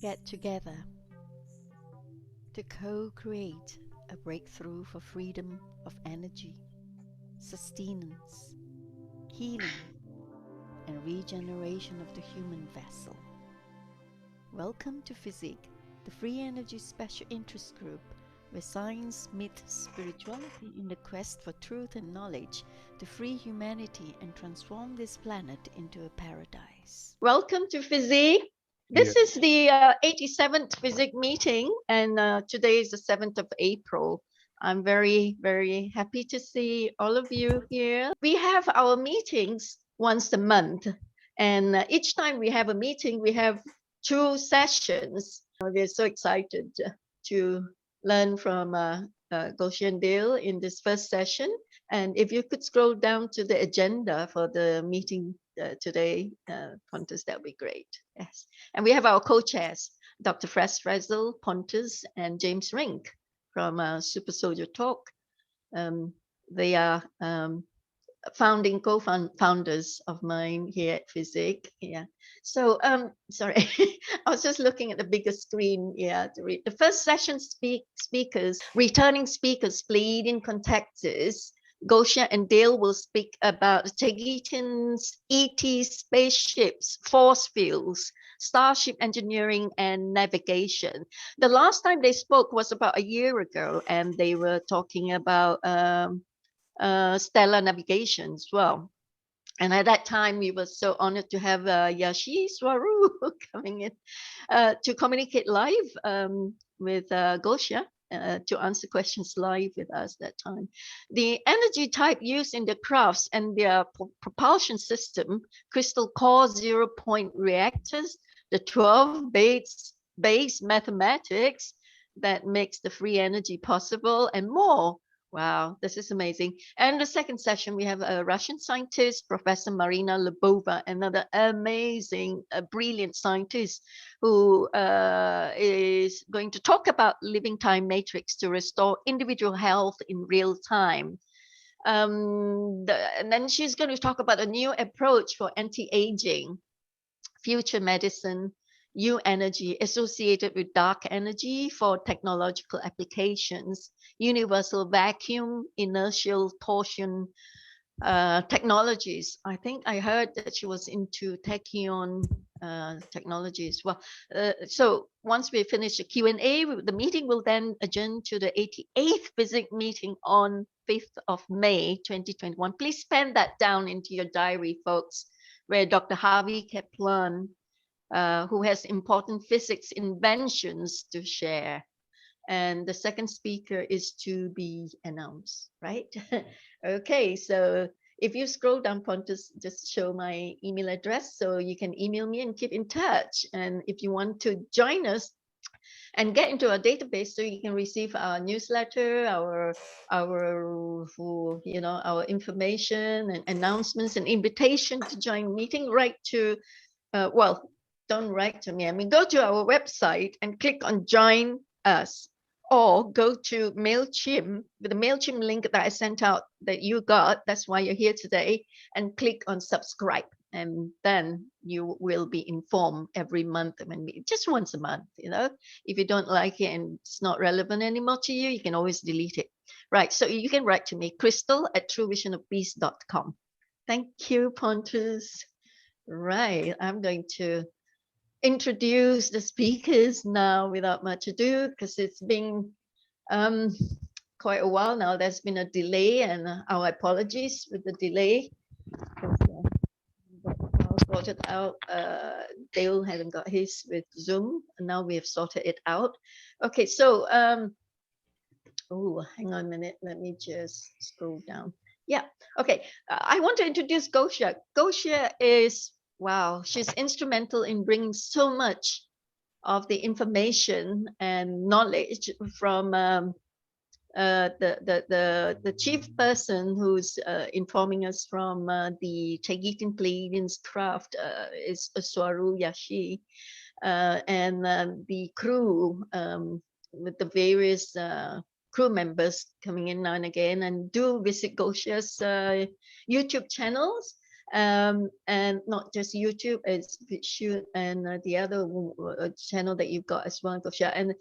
get together to co-create a breakthrough for freedom of energy, sustenance, healing, and regeneration of the human vessel. Welcome to FESIG, the Free Energy Special Interest Group, where science meets spirituality in the quest for truth and knowledge to free humanity and transform this planet into a paradise. Welcome to FESIG. This is the 87th FESIG meeting, and today is the 7th of April. I'm very, very happy to see all of you here. We have our meetings once a month, and each time we have a meeting, we have 2 sessions. We're so excited to learn from Gosia and Dale in this first session. And if you could scroll down to the agenda for the meeting today, Pontus, that would be great. Yes. And we have our co-chairs, Dr. Frezel, Pontus, and James Rink from Super Soldier Talk. They are founding co-founders of mine here at FESIG. Yeah. So sorry, I was just looking at the bigger screen. Yeah, to read the first session speakers, returning speakers, Pleiadian contactors. Gosia and Dale will speak about Tegetians, ET spaceships, force fields, starship engineering, and navigation. The last time they spoke was about a year ago, and they were talking about stellar navigation as well. And at that time, we were so honored to have Yashi Swaru coming in to communicate live with Gosia. To answer questions live with us that time. The energy type used in the crafts and their propulsion system, crystal core 0-point reactors, the 12 base mathematics that makes the free energy possible, and more. Wow, this is amazing. And the second session, we have a Russian scientist, Professor Marina Lobova, another amazing, brilliant scientist who is going to talk about living time matrix to restore individual health in real time. And then she's going to talk about a new approach for anti-aging, future medicine, new energy associated with dark energy for technological applications, universal vacuum, inertial torsion technologies. I think I heard that she was into tachyon technology as well. So once we finish the Q&A, the meeting will then adjourn to the 88th FESIG meeting on 5th of May, 2021. Please pen that down into your diary, folks, where Dr. Harvey Kaplan, who has important physics inventions to share. And the second speaker is to be announced, right? Okay, so if you scroll down, Pontus, just show my email address so you can email me and keep in touch. And if you want to join us and get into our database so you can receive our newsletter, our information and announcements and invitation to join meeting, write to well, don't write to me. I mean, go to our website and click on join us, or go to MailChimp with the MailChimp link that I sent out that you got. That's why you're here today, and click on subscribe. And then you will be informed every month, just once a month, if you don't like it and it's not relevant anymore to you, you can always delete it. Right. So you can write to me, crystal@truevisionofpeace.com. Thank you, Pontus. Right, I'm going to introduce the speakers now without much ado, because it's been quite a while now. There's been a delay, and our apologies with the delay. Sorted out. Dale hadn't got his with Zoom, and now we have sorted it out. Okay, so oh, hang on a minute. Let me just scroll down. Yeah, okay. I want to introduce Gosia. Gosia is, wow, she's instrumental in bringing so much of the information and knowledge from the chief person who's informing us from the Tegetian Pleiadians craft is Swaru Yashi, and the crew with the various crew members coming in now and again, and do visit Gosia's YouTube channels. and not just YouTube, it's BitChute and the other channel that you've got as well, Gosia. And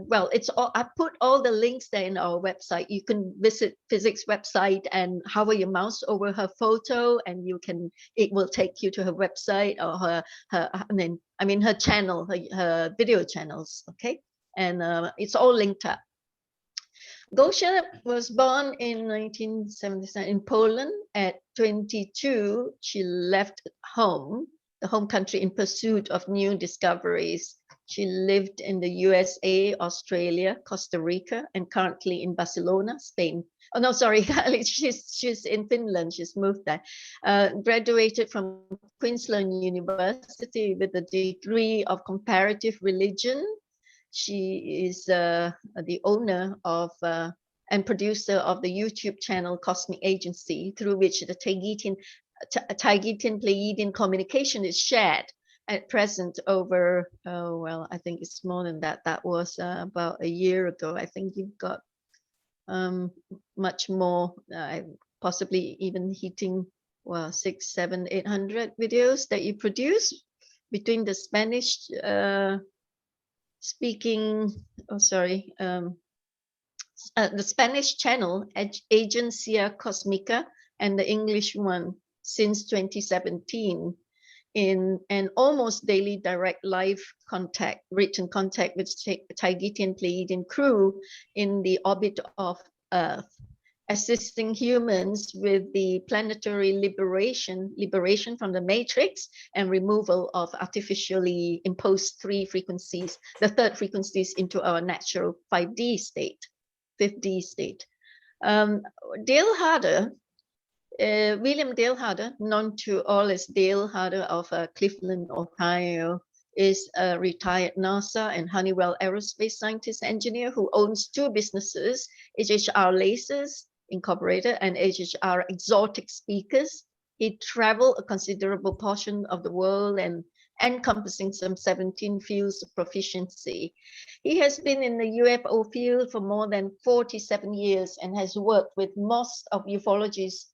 well, it's all, I put all the links there in our website. You can visit FESIG's website and hover your mouse over her photo, and it will take you to her website or her channel, her video channels. Okay, and it's all linked up. Gosia was born in 1977 in Poland. At 22, she left home, the home country, in pursuit of new discoveries. She lived in the USA, Australia, Costa Rica, and currently in Barcelona, Spain. Oh, no, sorry, she's in Finland. She's moved there. Graduated from Queensland University with a degree of comparative religion. She is the owner of and producer of the YouTube channel Cosmic Agency, through which the Taygetian-Pleiadian communication is shared at present over, well, I think it's more than that. That was about a year ago. I think you've got much more, possibly even hitting, well, 600, 700, 800 videos that you produce between the Spanish speaking, the Spanish channel, Agencia Cosmica, and the English one since 2017, in an almost daily direct live contact, written contact with Taygetian-Pleiadian crew in the orbit of Earth, assisting humans with the planetary liberation from the matrix and removal of artificially imposed the third frequencies into our natural 5D state, 5D state. Dale Harder, William Dale Harder, known to all as Dale Harder of Cleveland, Ohio, is a retired NASA and Honeywell aerospace scientist engineer who owns two businesses, HHR Lasers Incorporated and HHR Exotic Speakers. He traveled a considerable portion of the world and encompassing some 17 fields of proficiency. He has been in the UFO field for more than 47 years and has worked with most of ufology's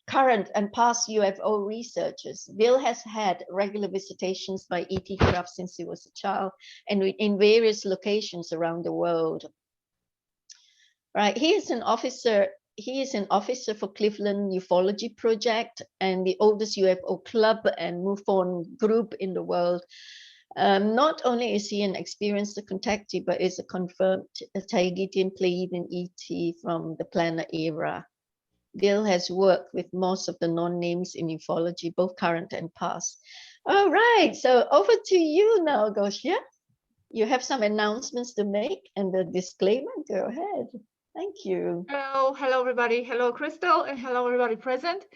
current and past UFO researchers. Bill has had regular visitations by ET craft since he was a child and in various locations around the world. Right, he is an officer for Cleveland Ufology Project and the oldest UFO club and MUFON group in the world. Not only is he an experienced contactee, but is a confirmed Taygetian-Pleiadian ET from the planet era. Bill has worked with most of the known names in ufology, both current and past. All right, so over to you now, Gosia. You have some announcements to make and the disclaimer. Go ahead. Thank you. Hello everybody. Hello Crystal, and hello everybody present.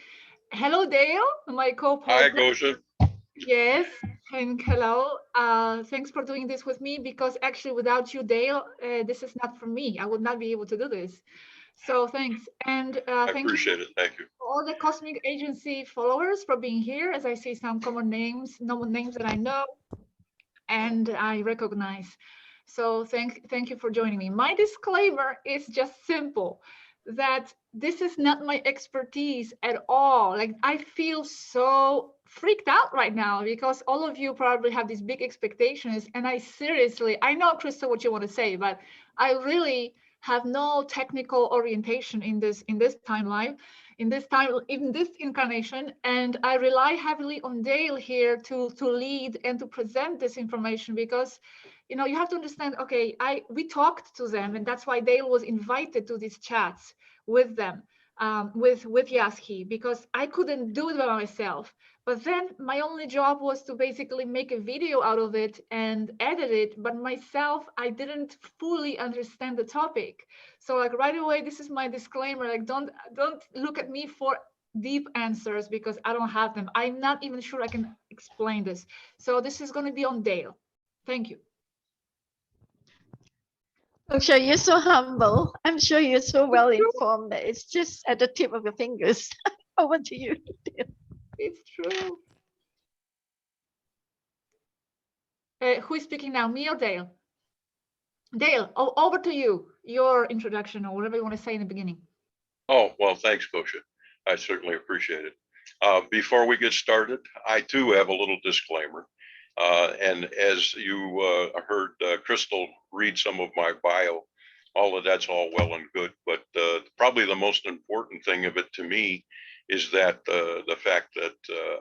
Hello Dale, my co-partner. Hi Gosia. Yes, and hello. Thanks for doing this with me, because actually without you, Dale, this is not for me. I would not be able to do this. So thanks. And I appreciate it. Thank you. All the Cosmic Agency followers for being here, as I see some common names that I know and I recognize. So thank you for joining me. My disclaimer is just simple, that this is not my expertise at all. Like, I feel so freaked out right now because all of you probably have these big expectations, and I know, Crystal, what you want to say, but I really have no technical orientation in this timeline, in this incarnation, and I rely heavily on Dale here to lead and to present this information, because you have to understand, okay, we talked to them, and that's why Dale was invited to these chats with them, with Yaski, because I couldn't do it by myself. But then my only job was to basically make a video out of it and edit it, but myself, I didn't fully understand the topic. So like right away, this is my disclaimer, like don't look at me for deep answers, because I don't have them. I'm not even sure I can explain this. So this is going to be on Dale. Thank you. I'm sure you're so humble. I'm sure you're so well informed that it's just at the tip of your fingers. Over to you. It's true. Who is speaking now, me or Dale? Dale, over to you. Your introduction or whatever you want to say in the beginning. Oh, well, thanks, Gosia. I certainly appreciate it. Before we get started, I too have a little disclaimer. And as you heard Crystal read some of my bio, all of that's all well and good, but probably the most important thing of it to me is that the fact that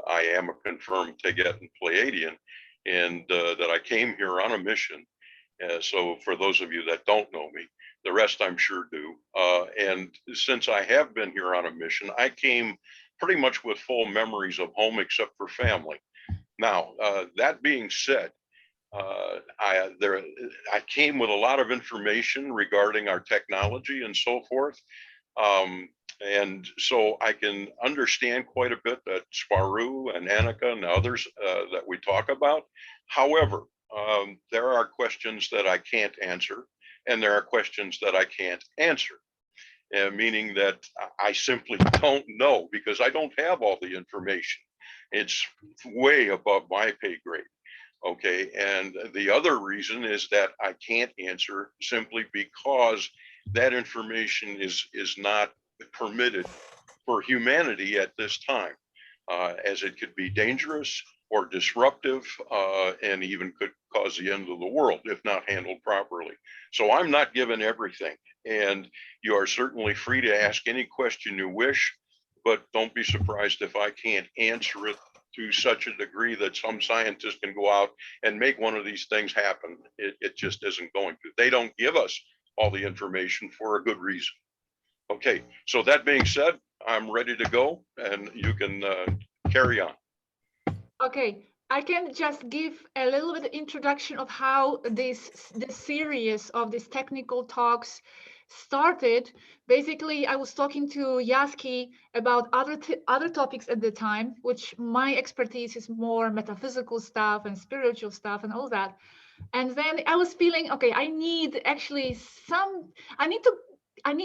I am a confirmed Tegetan Pleiadian, and that I came here on a mission. So for those of you that don't know me, the rest I'm sure do. And since I have been here on a mission, I came pretty much with full memories of home except for family. Now, that being said, I came with a lot of information regarding our technology and so forth. And so I can understand quite a bit that Sparu and Annika and others that we talk about. However, there are questions that I can't answer, and there are questions that I can't answer. Meaning that I simply don't know because I don't have all the information. It's way above my pay grade. Okay, and the other reason is that I can't answer simply because that information is not permitted for humanity at this time, as it could be dangerous or disruptive, and even could cause the end of the world if not handled properly. So I'm not given everything, and you are certainly free to ask any question you wish, but don't be surprised if I can't answer it to such a degree that some scientist can go out and make one of these things happen. It just isn't going to. They don't give us all the information for a good reason. Okay, so that being said, I'm ready to go, and you can carry on. Okay, I can just give a little bit of introduction of how this series of these technical talks started. Basically, I was talking to Yaski about other topics at the time, which my expertise is more metaphysical stuff and spiritual stuff and all that. And then I was feeling, okay, I need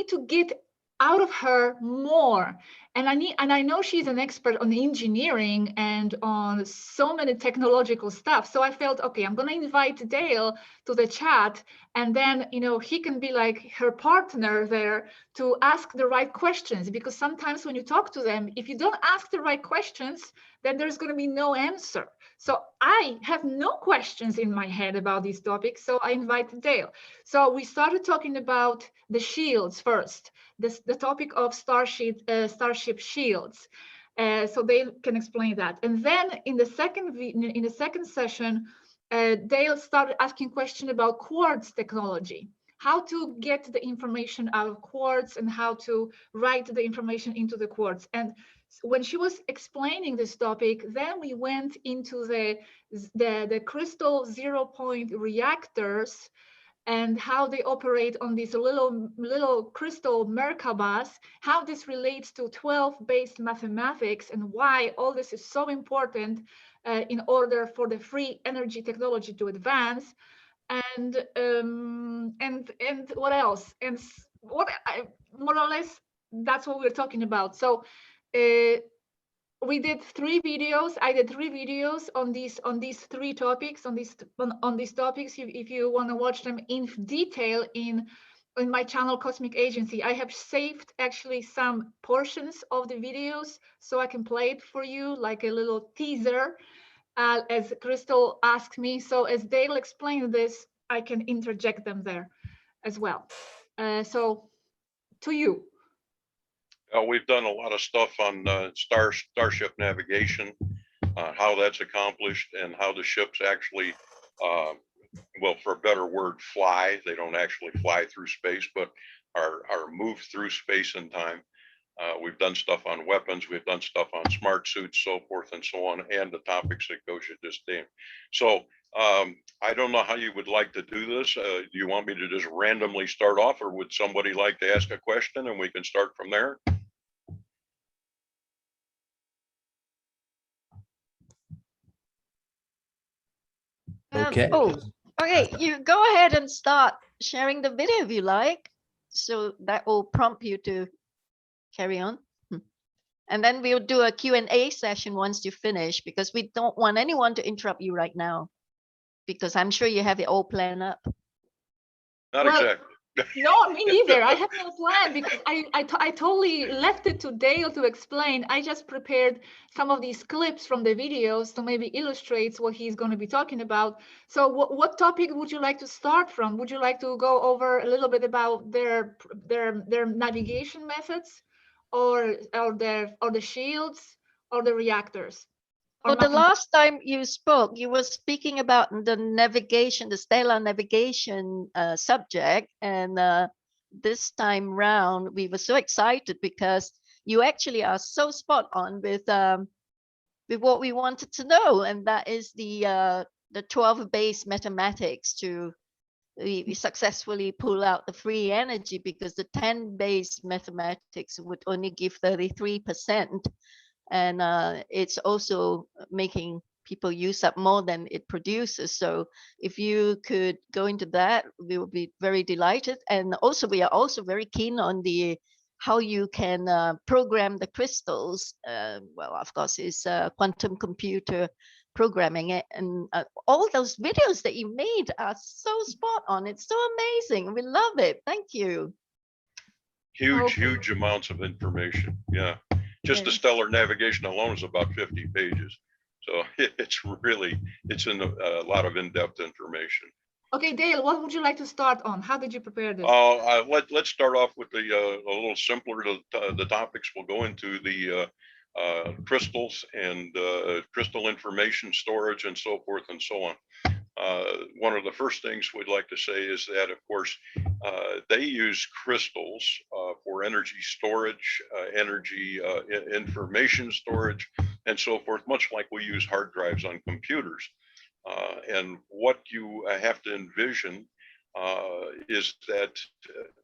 to get out of her more. And I know she's an expert on engineering and on so many technological stuff. So I felt, okay, I'm going to invite Dale to the chat, and then, he can be like her partner there to ask the right questions, because sometimes when you talk to them, if you don't ask the right questions, then there's going to be no answer. So I have no questions in my head about these topics. So I invited Dale. So we started talking about the shields first, the topic of starship shields. So they can explain that. And then in the second session, Dale started asking questions about quartz technology, how to get the information out of quartz and how to write the information into the quartz. And when she was explaining this topic, then we went into the crystal 0-point reactors and how they operate on these little crystal merkabas, how this relates to 12-based mathematics, and why all this is so important in order for the free energy technology to advance. And what else? And more or less, that's what we're talking about. So we did 3 videos. I did 3 videos on these 3 topics, on these topics. If you want to watch them in detail in my channel Cosmic Agency, I have saved actually some portions of the videos so I can play it for you like a little teaser, as Crystal asked me. So as Dale explained this, I can interject them there as well. So to you. We've done a lot of stuff on starship navigation, how that's accomplished, and how the ships actually, well, for a better word, fly. They don't actually fly through space, but are moved through space and time. We've done stuff on weapons. We've done stuff on smart suits, so forth and so on, and the topics that Gosia just named. So I don't know how you would like to do this. Do you want me to just randomly start off, or would somebody like to ask a question and we can start from there? Okay. Okay, you go ahead and start sharing the video if you like. So that will prompt you to carry on. And then we'll do a Q&A session once you finish, because we don't want anyone to interrupt you right now, because I'm sure you have it all planned up. Not exactly. No, me neither. I have no plan because I totally left it to Dale to explain. I just prepared some of these clips from the videos to maybe illustrates what he's going to be talking about. So what topic would you like to start from? Would you like to go over a little bit about their navigation methods, or the shields, or the reactors? Or Well, the last time you spoke, you were speaking about the navigation, the stellar navigation subject. And this time round, we were so excited because you actually are so spot on with what we wanted to know. And that is the 12 base mathematics to we successfully pull out the free energy, because the 10 base mathematics would only give 33%. And it's also making people use up more than it produces. So if you could go into that, we will be very delighted. And also we are also very keen on the how you can program the crystals. Well, of course, is quantum computer programming it. And all those videos that you made are so spot on. It's so amazing. We love it. Thank you. Huge amounts of information. Yeah. Just the stellar navigation alone is about 50 pages. So it's in a lot of in-depth information. Okay, Dale, what would you like to start on? How did you prepare this? Let's start off with a little simpler. The topics will go into the crystals and crystal information storage and so forth and so on. One of the first things we'd like to say is that, of course, they use crystals for energy storage, energy information storage, and so forth, much like we use hard drives on computers. And what you have to envision is that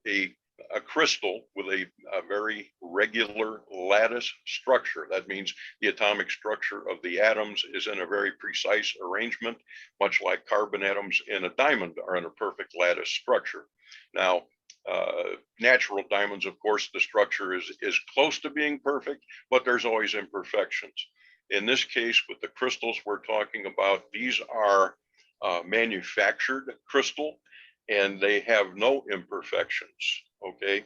a crystal with a very regular lattice structure. That means the atomic structure of the atoms is in a very precise arrangement, much like carbon atoms in a diamond are in a perfect lattice structure. Now, natural diamonds, of course, the structure is close to being perfect, but there's always imperfections. In this case, with the crystals we're talking about, these are manufactured crystal, and they have no imperfections. Okay,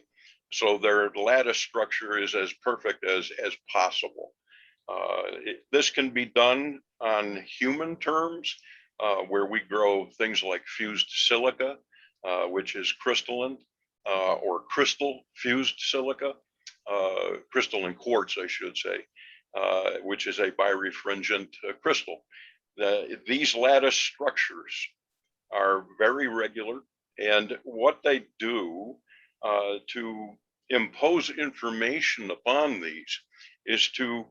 so their lattice structure is as perfect as possible. This can be done on human terms, where we grow things like fused silica, which is crystalline, or crystal fused silica, crystalline quartz, I should say, which is a birefringent crystal. These lattice structures are very regular, and what they do to impose information upon these is to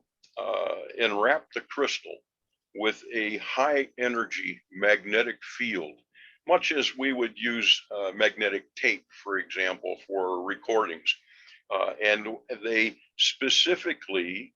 enwrap the crystal with a high energy magnetic field, much as we would use magnetic tape, for example, for recordings. And they specifically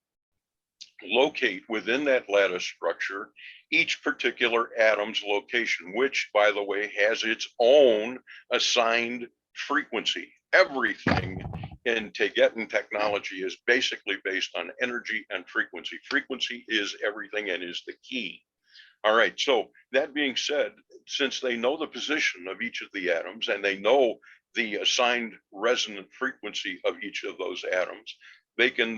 locate within that lattice structure each particular atom's location, which, by the way, has its own assigned frequency. Everything in Tegetten technology is basically based on energy and frequency. Frequency is everything and is the key. All right, so that being said, since they know the position of each of the atoms and they know the assigned resonant frequency of each of those atoms, they can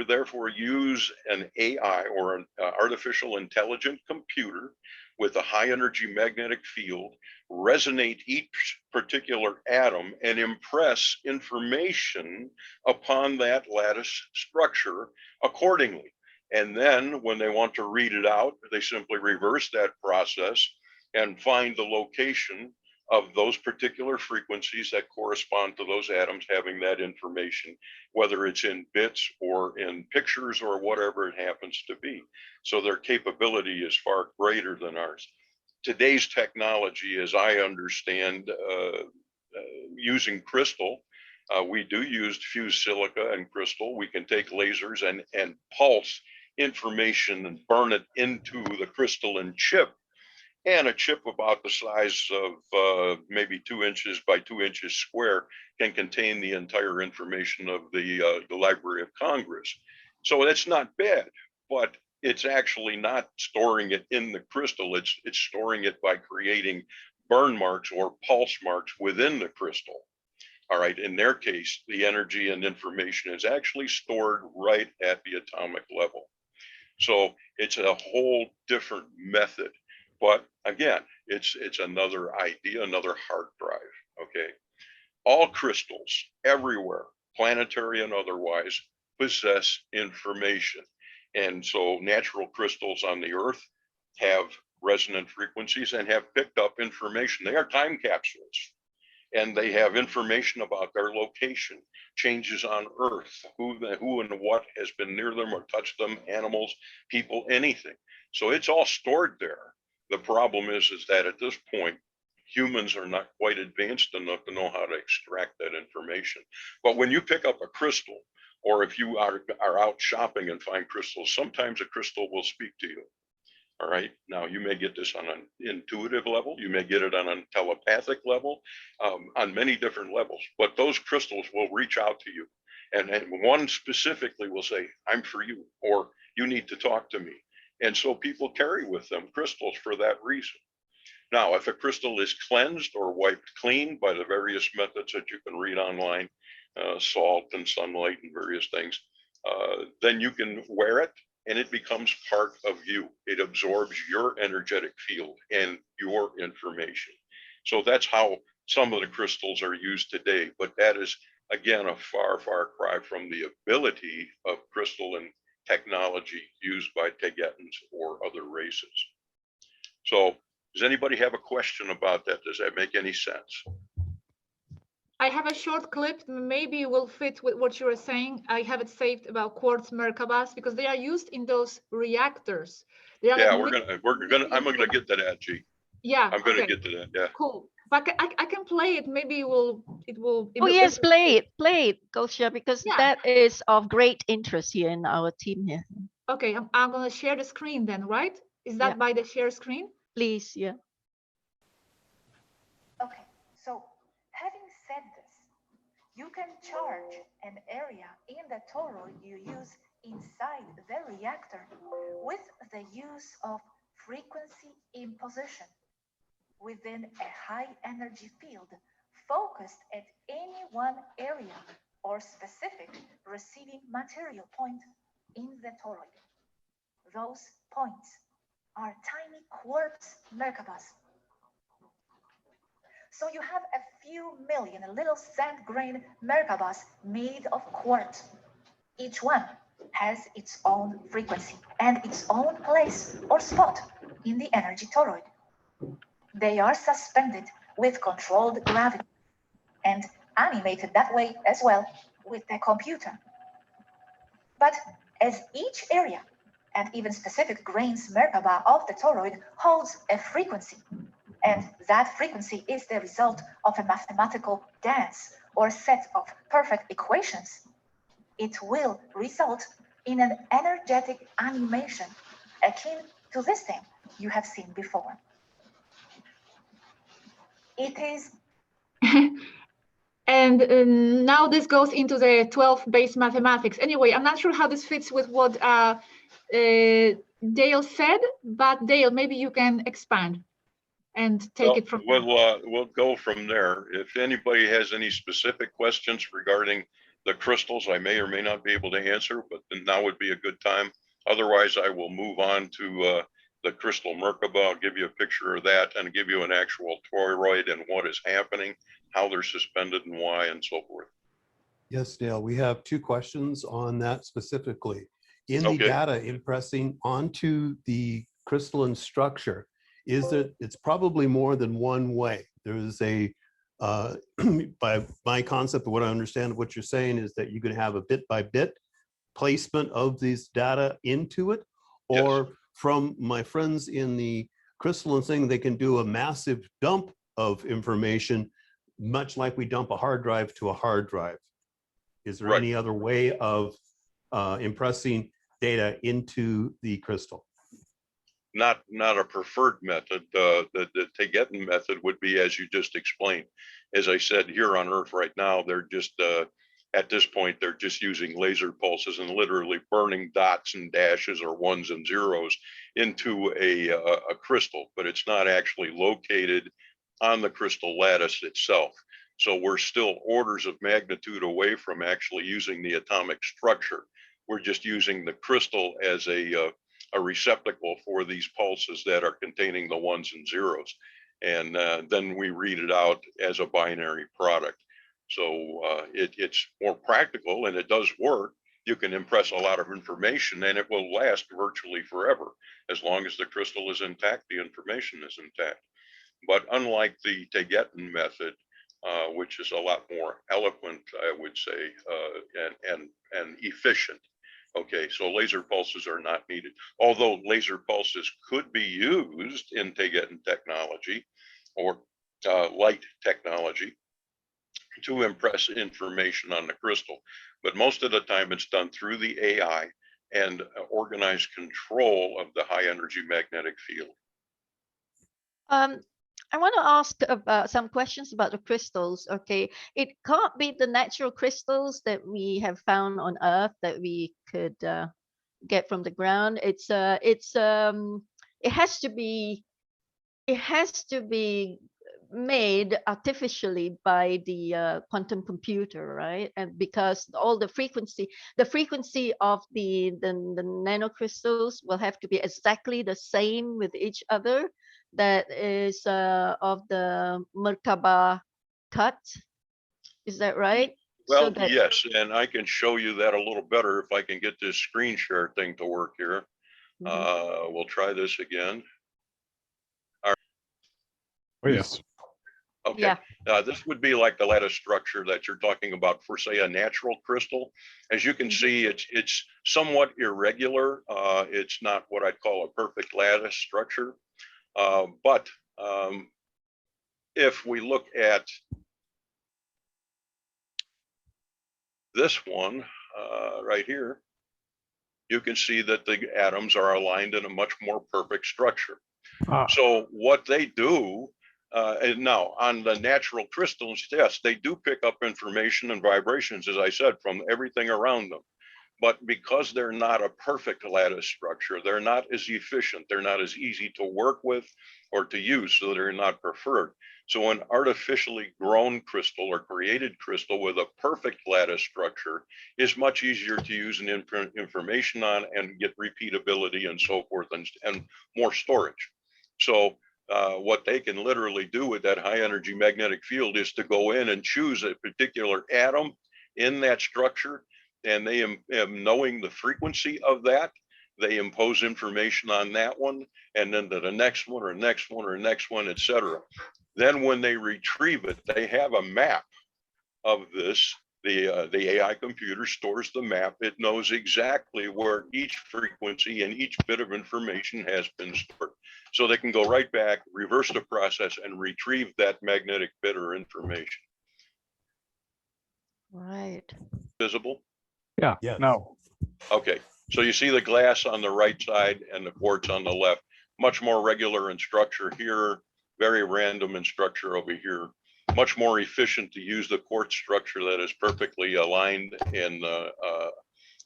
therefore use an AI, or an artificial intelligent computer with a high energy magnetic field, resonate each particular atom and impress information upon that lattice structure accordingly. And then when they want to read it out, they simply reverse that process and find the location of those particular frequencies that correspond to those atoms having that information, whether it's in bits or in pictures or whatever it happens to be. So their capability is far greater than ours. Today's technology, as I understand, using crystal, we do use fused silica and crystal. We can take lasers and pulse information and burn it into the crystalline chip. And a chip about the size of maybe 2 inches by 2 inches square can contain the entire information of the Library of Congress. So that's not bad, but it's actually not storing it in the crystal. It's storing it by creating burn marks or pulse marks within the crystal. All right, in their case, the energy and information is actually stored right at the atomic level. So it's a whole different method. But again, it's another idea, another hard drive, okay? All crystals everywhere, planetary and otherwise, possess information. And so natural crystals on the Earth have resonant frequencies and have picked up information. They are time capsules, and they have information about their location, changes on Earth, who and what has been near them or touched them, animals, people, anything. So it's all stored there. The problem is that at this point, humans are not quite advanced enough to know how to extract that information. But when you pick up a crystal, or if you are out shopping and find crystals, sometimes a crystal will speak to you. All right. Now, you may get this on an intuitive level. You may get it on a telepathic level, on many different levels. But those crystals will reach out to you. And one specifically will say, I'm for you, or you need to talk to me. And so people carry with them crystals for that reason. Now, if a crystal is cleansed or wiped clean by the various methods that you can read online, salt and sunlight and various things, then you can wear it and it becomes part of you. It absorbs your energetic field and your information. So that's how some of the crystals are used today. But that is, again, a far, far cry from the ability of crystalline technology used by Tegetans or other races. So does anybody have a question about that? Does that make any sense? I have a short clip, maybe will fit with what you were saying. I have it saved about quartz merkabas because they are used in those reactors. They are Yeah, like I'm gonna get to that, G. Yeah, I'm gonna get to that. Yeah. Cool. But I can play it. Maybe it will. Oh yes, play it, Gosia, because Yeah. that is of great interest here in our team here. Okay, I'm gonna share the screen then, right? Is that by the share screen? Please, yeah. Okay, so having said this, you can charge an area in the toroid you use inside the reactor with the use of frequency imposition within a high energy field focused at any one area or specific receiving material point in the toroid. Those points are tiny quartz merkabas. So you have a few million little sand grain merkabas made of quartz. Each one has its own frequency and its own place or spot in the energy toroid. They are suspended with controlled gravity and animated that way as well with the computer. But as each area and even specific grains merkabah of the toroid holds a frequency, and that frequency is the result of a mathematical dance or set of perfect equations, it will result in an energetic animation akin to this thing you have seen before. It is. And now this goes into the 12 base mathematics. Anyway, I'm not sure how this fits with what Dale said, but Dale, maybe you can expand and take it from there. We'll go from there. If anybody has any specific questions regarding the crystals, I may or may not be able to answer, but then now would be a good time. Otherwise, I will move on to the crystal merkabah. I'll give you a picture of that and give you an actual toroid and what is happening, how they're suspended and why, and so forth. Yes, Dale, we have two questions on that specifically. In the data impressing onto the crystalline structure, it's probably more than one way. There's a, by my concept of what I understand of what you're saying is that you can have a bit by bit placement of these data into it, or from my friends in the crystalline thing, they can do a massive dump of information, much like we dump a hard drive to a hard drive. Is there any other way of impressing data into the crystal? Not a preferred method. The Tegetan method would be as you just explained. As I said, here on Earth right now, they're just at this point they're just using laser pulses and literally burning dots and dashes or ones and zeros into a crystal, but it's not actually located on the crystal lattice itself. So we're still orders of magnitude away from actually using the atomic structure. We're just using the crystal as a receptacle for these pulses that are containing the ones and zeros. And then we read it out as a binary product. So it's more practical and it does work. You can impress a lot of information and it will last virtually forever. As long as the crystal is intact, the information is intact. But unlike the Tegetten method, which is a lot more eloquent, I would say, and efficient. Okay, so laser pulses are not needed. Although laser pulses could be used in Tegetten technology or light technology to impress information on the crystal. But most of the time it's done through the AI and organized control of the high energy magnetic field. I want to ask about some questions about the crystals. Okay, it can't be the natural crystals that we have found on Earth that we could get from the ground. It has to be made artificially by the quantum computer, right? And because all the frequency of the nanocrystals will have to be exactly the same with each other. That is of the merkabah cut. Is that right? Well, yes, and I can show you that a little better if I can get this screen share thing to work here. We'll try this again. Oh, yes. Okay. Yeah. This would be like the lattice structure that you're talking about for, say, a natural crystal. As you can see, it's somewhat irregular. It's not what I'd call a perfect lattice structure. But if we look at this one right here, you can see that the atoms are aligned in a much more perfect structure. So what they do, and now on the natural crystals, yes, they do pick up information and vibrations, as I said, from everything around them. But because they're not a perfect lattice structure, they're not as efficient, they're not as easy to work with or to use, so they're not preferred. So an artificially grown crystal or created crystal with a perfect lattice structure is much easier to use and information on and get repeatability and so forth and more storage. So what they can literally do with that high energy magnetic field is to go in and choose a particular atom in that structure, and they knowing the frequency of that, they impose information on that one, and then to the next one or next one or next one, etc. Then when they retrieve it, they have a map of this. The AI computer stores the map. It knows exactly where each frequency and each bit of information has been stored. So they can go right back, reverse the process, and retrieve that magnetic bit or information. Right. Visible? Yeah. Yes. No. Okay. So you see the glass on the right side and the quartz on the left. Much more regular in structure here, very random in structure over here. Much more efficient to use the quartz structure that is perfectly aligned and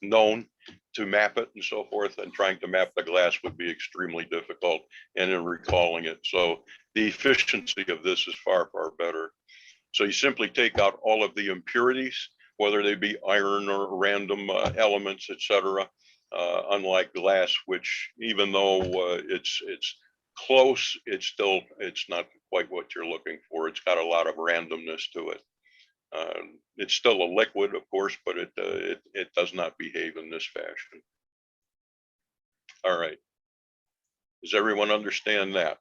known to map it and so forth, and trying to map the glass would be extremely difficult and in recalling it. So the efficiency of this is far, far better. So you simply take out all of the impurities, whether they be iron or random elements, etc. Unlike glass, which even though it's close, it's not quite what you're looking for. It's got a lot of randomness to it. It's still a liquid, of course, but it does not behave in this fashion. All right. Does everyone understand that?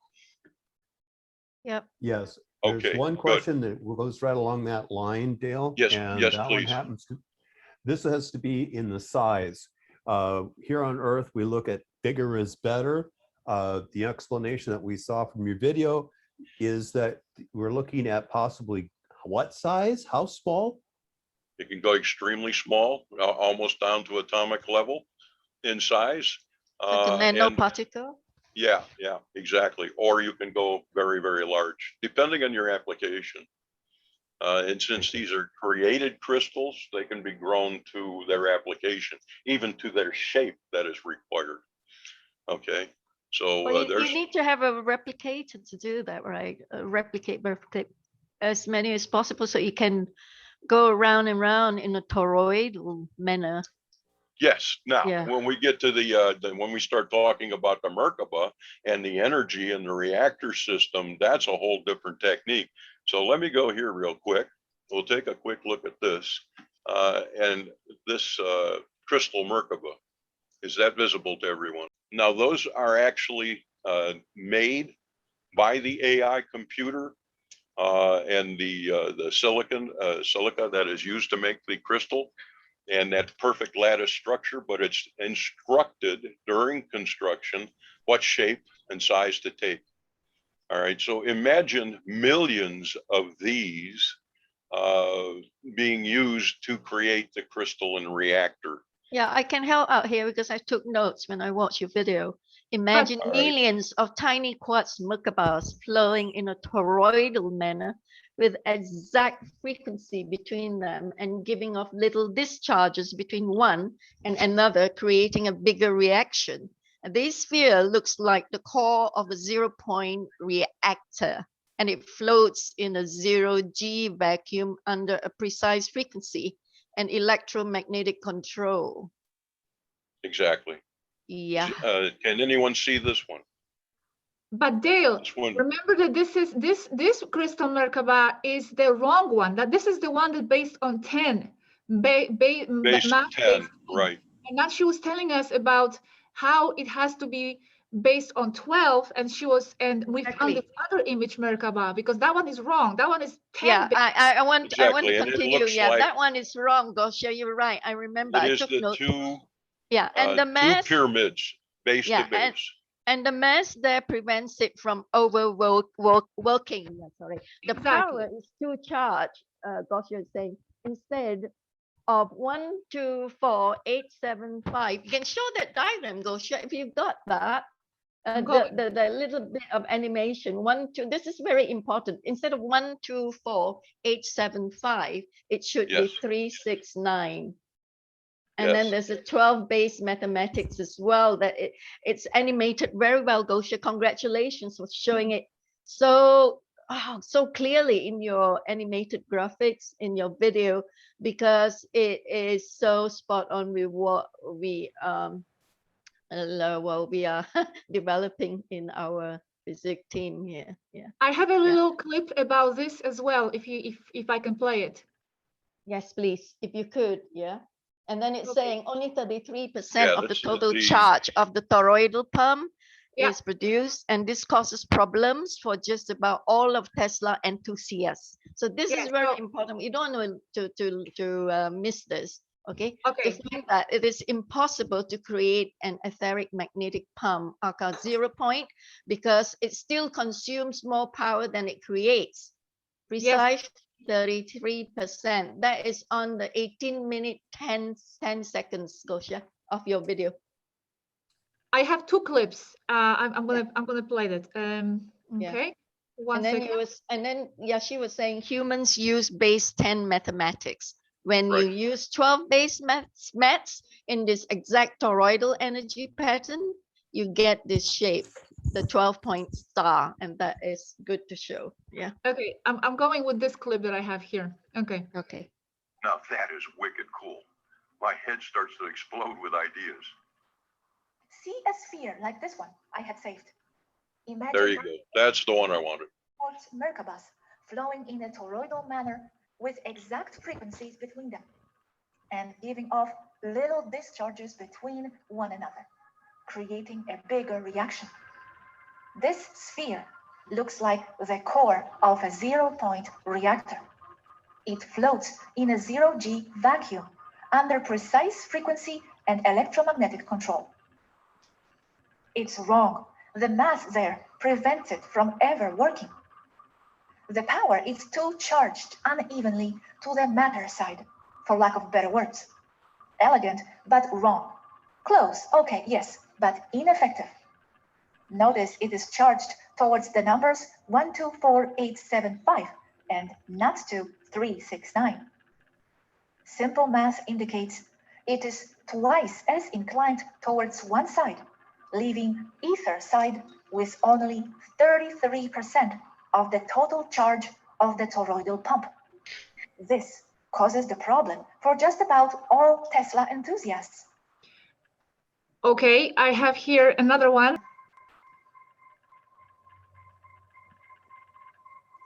Yep. Yes. There's Okay, one good. question that goes right along that line, Dale. Yes, and yes, that one please. happens to, this has to be in the size. Here on Earth, we look at bigger is better. The explanation that we saw from your video is that we're looking at possibly what size? How small? It can go extremely small, almost down to atomic level in size. Like a nanoparticle? Yeah, exactly. Or you can go very, very large, depending on your application. And since these are created crystals, they can be grown to their application, even to their shape that is required. Okay, so Well, you need to have a replicator to do that, right? Replicate. as many as possible so you can go around and round in a toroidal manner. Yes. Now, Yeah. when we get to when we start talking about the merkabah and the energy and the reactor system, that's a whole different technique. So let me go here real quick. We'll take a quick look at this. And this crystal merkabah, is that visible to everyone? Now, those are actually made by the AI computer and the silica that is used to make the crystal and that perfect lattice structure, but it's instructed during construction what shape and size to take. All right, so imagine millions of these being used to create the crystalline reactor. Yeah, I can help out here because I took notes when I watched your video. Imagine millions of tiny quartz merkabas flowing in a toroidal manner with exact frequency between them and giving off little discharges between one and another, creating a bigger reaction. And this sphere looks like the core of a 0-point reactor, and it floats in a 0G vacuum under a precise frequency and electromagnetic control. Exactly. Yeah. Can anyone see this one? But Dale, remember that this crystal merkabah is the wrong one. That this is the one that based on 10, based 10, right? And now she was telling us about how it has to be based on 12, and we found this other image merkabah because that one is wrong. That one is 10. Yeah, I want to continue. Yeah, like that one is wrong, Gosia. You're right. I remember. It is the two. Yeah, and the mass two pyramids base to base. And the mass there prevents it from overworking. Yeah, sorry. The power is too charged, Gosia is saying. Instead of 1, 2, 4, 8, 7, 5. You can show that diagram, Gosia, if you've got that. The little bit of animation. 1, 2. This is very important. Instead of 1, 2, 4, 8, 7, 5, it should be 3, 6, 9. And then there's a 12 base mathematics as well that it's animated very well, Gosia. Congratulations for showing it so clearly in your animated graphics in your video, because it is so spot on with what we are developing in our physics team here. Yeah. I have a little clip about this as well, if I can play it. Yes, please, if you could. Yeah. And then it's saying only 33% of the total charge of the toroidal pump is produced, and this causes problems for just about all of Tesla enthusiasts. So this is very important. You don't want to miss this. Okay. To find that it is impossible to create an etheric magnetic pump, aka 0 point, because it still consumes more power than it creates. Precise. 33%. That is on the 18-minute 10 seconds, Gosia, of your video. I have 2 clips. I'm gonna play that. Okay. One second. She was saying humans use base 10 mathematics. When you use 12 base maths in this exact toroidal energy pattern, you get this shape, the 12-point star, and that is good to show. Yeah. Okay, I'm going with this clip that I have here. Okay. Okay. Now that is wicked cool. My head starts to explode with ideas. See a sphere like this one I had saved. Imagine there you go. That's the one I wanted. Quartz merkabas flowing in a toroidal manner with exact frequencies between them and giving off little discharges between one another, creating a bigger reaction. This sphere looks like the core of a 0-point reactor. It floats in a 0G vacuum under precise frequency and electromagnetic control. It's wrong. The mass there prevents it from ever working. The power is too charged unevenly to the matter side, for lack of better words. Elegant, but wrong. Close, okay, yes, but ineffective. Notice it is charged towards the numbers 1, 2, 4, 8, 7, 5, and not to 3, 6, 9. Simple math indicates it is twice as inclined towards one side, leaving either side with only 33% of the total charge of the toroidal pump. This causes the problem for just about all Tesla enthusiasts. Okay, I have here another one.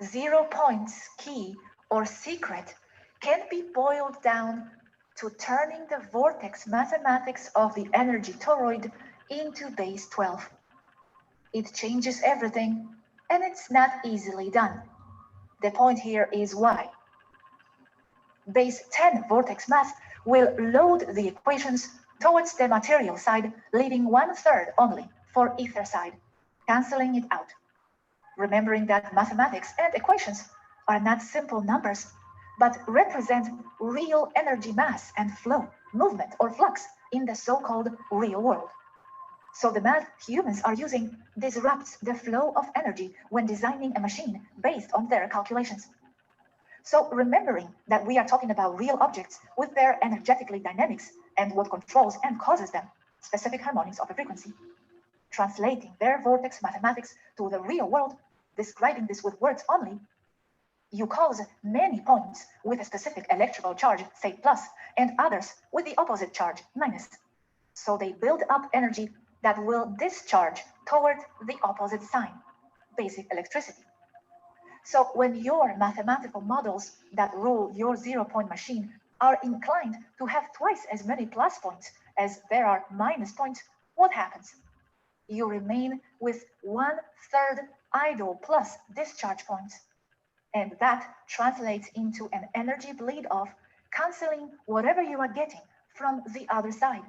0 points key or secret can be boiled down to turning the vortex mathematics of the energy toroid into base 12. It changes everything, and it's not easily done. The point here is why. Base 10 vortex mass will load the equations towards the material side, leaving 1/3 only for ether side, canceling it out. Remembering that mathematics and equations are not simple numbers, but represent real energy mass and flow, movement or flux in the so-called real world. So the math humans are using disrupts the flow of energy when designing a machine based on their calculations. So remembering that we are talking about real objects with their energetically dynamics and what controls and causes them, specific harmonics of a frequency, translating their vortex mathematics to the real world, describing this with words only, you cause many points with a specific electrical charge, say plus, and others with the opposite charge, minus. So they build up energy that will discharge toward the opposite sign, basic electricity. So when your mathematical models that rule your 0-point machine are inclined to have twice as many plus points as there are minus points, what happens? You remain with 1/3 idle plus discharge points. And that translates into an energy bleed off, canceling whatever you are getting from the other side.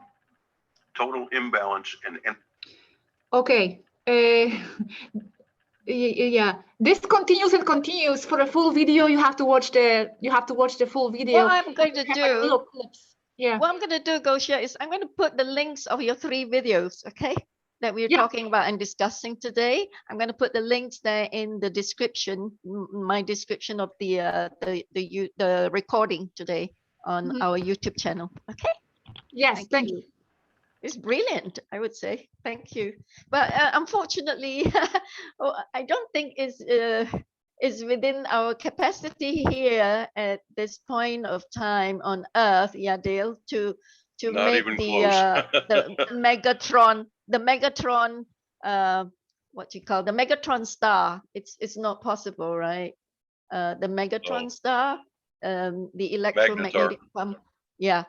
Total imbalance and Okay. Yeah, this continues and continues. For a full video, you have to watch the full video. What I'm going to do, little clips. Yeah. what I'm going to do, Gosia, is I'm going to put the links of your 3 videos, okay, that we're Yeah. talking about and discussing today. I'm going to put the links there in the description, my description of the recording today on our YouTube channel. Okay. Yes. Thank you. It's brilliant, I would say. Thank you. But unfortunately, I don't think is within our capacity here at this point of time on Earth, Yadil, to Not make even the Megatron, what you call the Megatron star. It's not possible, right? The Megatron star, the electromagnetic pump, yeah.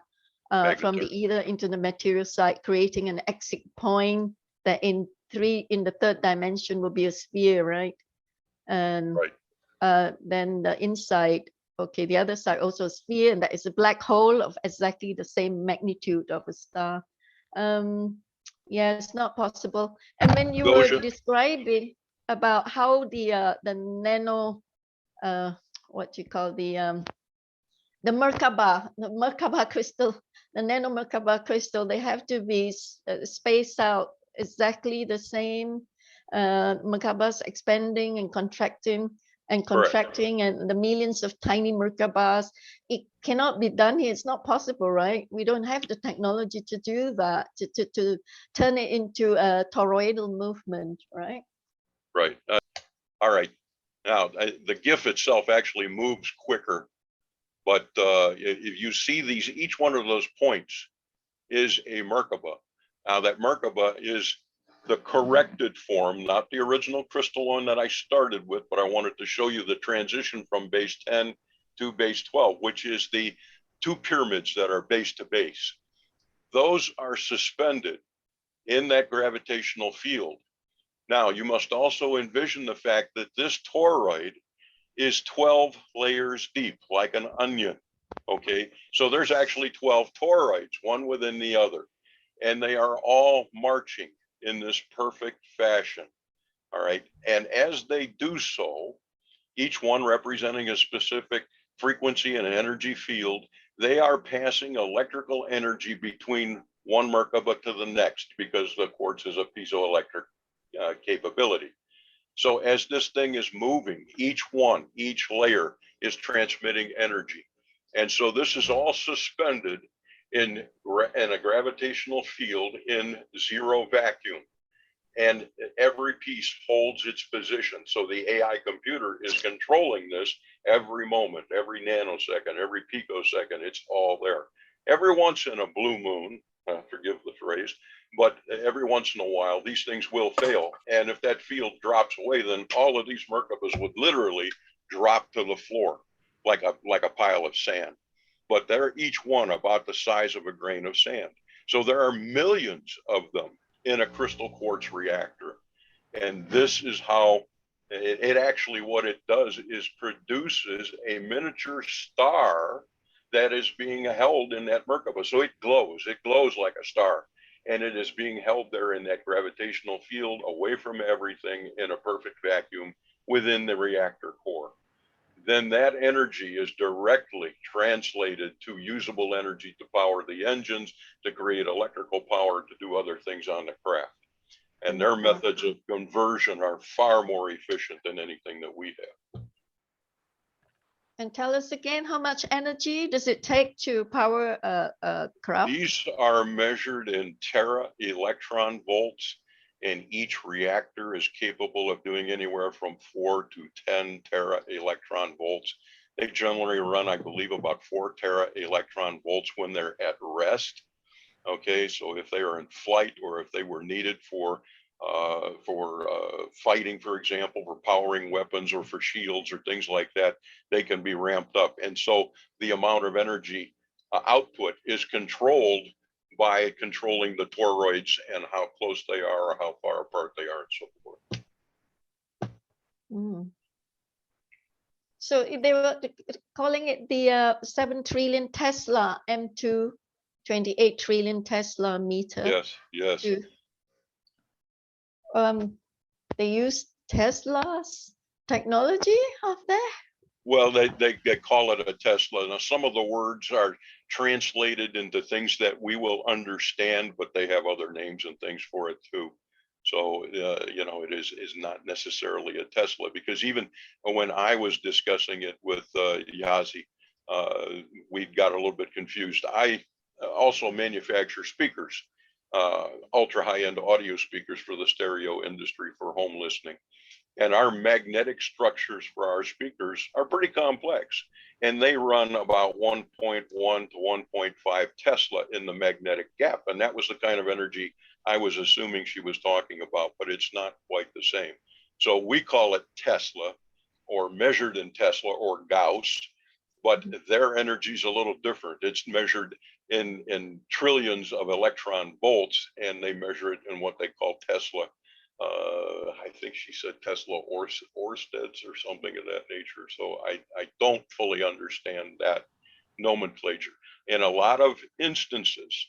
From the ether into the material side, creating an exit point that in the 3rd dimension will be a sphere, right? And then the inside, okay, the other side also a sphere, and that is a black hole of exactly the same magnitude of a star. Yeah, it's not possible. And when you were describing about how the nano, what you call the merkabah crystal, the nano merkabah crystal, they have to be spaced out exactly the same. Merkabahs expanding and contracting and contracting, and the millions of tiny merkabahs. It cannot be done here. It's not possible, right? We don't have the technology to do that, to turn it into a toroidal movement, right? Right. All right. Now, the GIF itself actually moves quicker. But if you see these, each one of those points is a merkabah. Now that merkabah is the corrected form, not the original crystalline that I started with, but I wanted to show you the transition from base 10 to base 12, which is the 2 pyramids that are base to base. Those are suspended in that gravitational field. Now you must also envision the fact that this toroid is 12 layers deep, like an onion. Okay, so there's actually 12 toroids, one within the other, and they are all marching in this perfect fashion. All right, and as they do so, each one representing a specific frequency and energy field, they are passing electrical energy between one merkabah to the next, because the quartz is a piezoelectric capability. So as this thing is moving, each layer is transmitting energy. And so this is all suspended in a gravitational field in 0 vacuum. and every piece holds its position. So the AI computer is controlling this every moment, every nanosecond, every picosecond. It's all there. Every once in a blue moon, forgive the phrase, but every once in a while, these things will fail. And if that field drops away, then all of these merkabahs would literally drop to the floor like a pile of sand. But they're each one about the size of a grain of sand. So there are millions of them in a crystal quartz reactor. And this is how it actually, what it does is produces a miniature star that is being held in that merkabah. So it glows like a star. And it is being held there in that gravitational field away from everything in a perfect vacuum within the reactor core. Then that energy is directly translated to usable energy to power the engines, to create electrical power, to do other things on the craft. And their methods of conversion are far more efficient than anything that we have. And tell us again, how much energy does it take to power a craft? These are measured in tera electron volts, and each reactor is capable of doing anywhere from 4 to 10 tera electron volts. They generally run, I believe, about 4 tera electron volts when they're at rest. Okay, so if they are in flight or if they were needed for fighting, for example, for powering weapons or for shields or things like that, they can be ramped up. And so the amount of energy output is controlled by controlling the toroids and how close they are or how far apart they are and so forth. Mm. So they were calling it the 7 trillion Tesla M2, 28 trillion Tesla meter. Yes, yes. They use Tesla's technology of that? Well, they call it a Tesla. Now, some of the words are translated into things that we will understand, but they have other names and things for it too. So, you know, it is not necessarily a Tesla, because even when I was discussing it with Yazi, we got a little bit confused. I also manufacture speakers, ultra high-end audio speakers for the stereo industry for home listening. And our magnetic structures for our speakers are pretty complex, and they run about 1.1 to 1.5 Tesla in the magnetic gap. And that was the kind of energy I was assuming she was talking about, but it's not quite the same. So we call it Tesla, or measured in Tesla, or Gauss, but their energy is a little different. It's measured in trillions of electron volts, and they measure it in what they call Tesla. I think she said Tesla Orsteds or something of that nature. So I don't fully understand that nomenclature. In a lot of instances,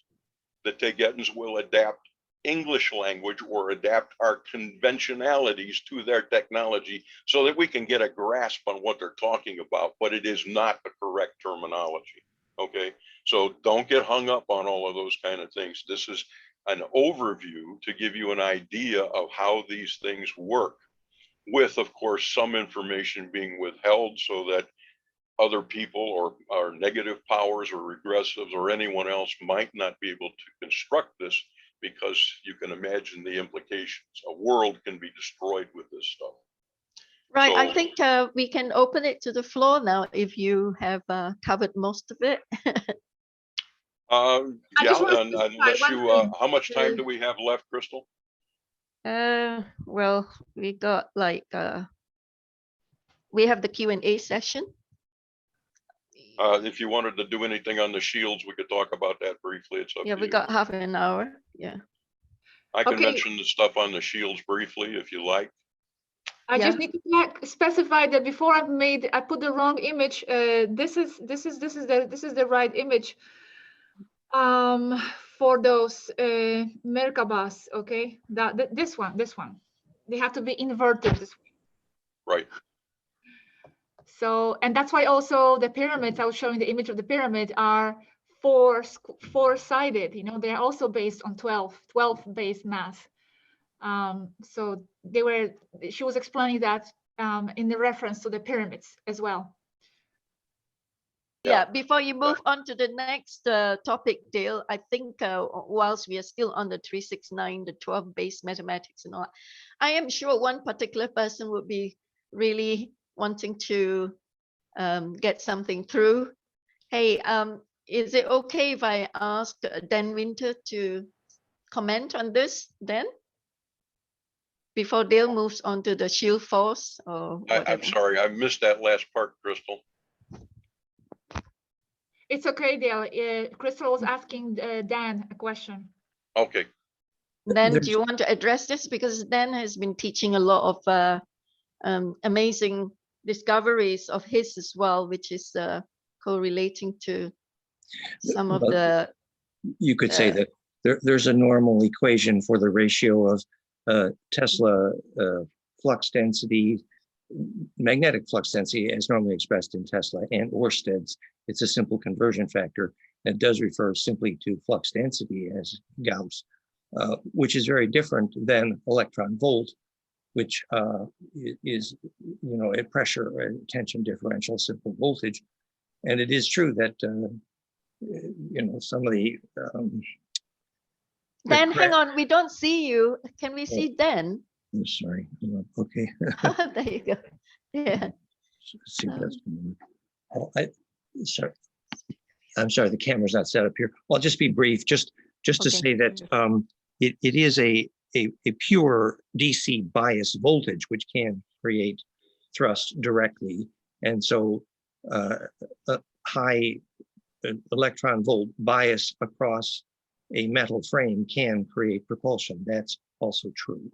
the Tegetans will adapt English language or adapt our conventionalities to their technology so that we can get a grasp on what they're talking about, but it is not the correct terminology. Okay, so don't get hung up on all of those kind of things. This is an overview to give you an idea of how these things work, with, of course, some information being withheld so that other people or negative powers or regressives or anyone else might not be able to construct this, because you can imagine the implications. A world can be destroyed with this stuff. Right, So, I think we can open it to the floor now if you have covered most of it. yeah, unless you, how much time do we have left, Crystal? Well, we got like, we have the Q&A session. If you wanted to do anything on the shields, we could talk about that briefly. It's up Yeah, to we you. got half an hour. Yeah. I can Okay. mention the stuff on the shields briefly if you like. I just need to specify that before I put the wrong image. This is the right image for those merkabas. Okay, this one. They have to be inverted this way. Right. So, and that's why also the pyramids, I was showing the image of the pyramid, are four-sided. You know, they're also based on 12 base mass. So she was explaining that in the reference to the pyramids as well. Yeah, before you move on to the next topic, Dale, I think whilst we are still on the 369, the 12-based mathematics and all, I am sure one particular person would be really wanting to get something through. Hey, is it okay if I ask Dan Winter to comment on this then? Before Dale moves on to the shield force or whatever. I'm sorry, I missed that last part, Crystal. It's okay, Dale. Crystal was asking Dan a question. Okay. Dan, do you want to address this? Because Dan has been teaching a lot of amazing discoveries of his as well, which is correlating to some of the... You could say that there's a normal equation for the ratio of Tesla flux density, magnetic flux density as normally expressed in Tesla, and Orsted's. It's a simple conversion factor that does refer simply to flux density as Gauss, which is very different than electron volt, which is, a pressure and tension differential, simple voltage. And it is true that, some of the... Dan, hang on, we don't see you. Can we see Dan? I'm sorry. Okay. There you go. Yeah. See if that's sorry. I'm sorry, the camera's not set up here. I'll just be brief, just to say that it is a pure DC bias voltage, which can create thrust directly. And so a high electron volt bias across a metal frame can create propulsion. That's also true.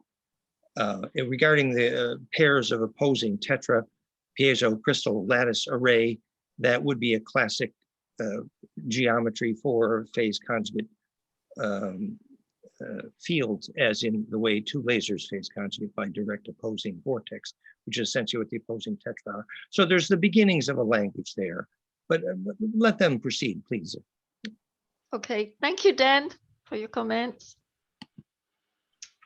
Regarding the pairs of opposing tetra piezo crystal lattice array, that would be a classic geometry for phase conjugate fields, as in the way two lasers phase conjugate by direct opposing vortex, which is essentially what the opposing tetra are. So there's the beginnings of a language there, but let them proceed, please. Okay, thank you, Dan, for your comments.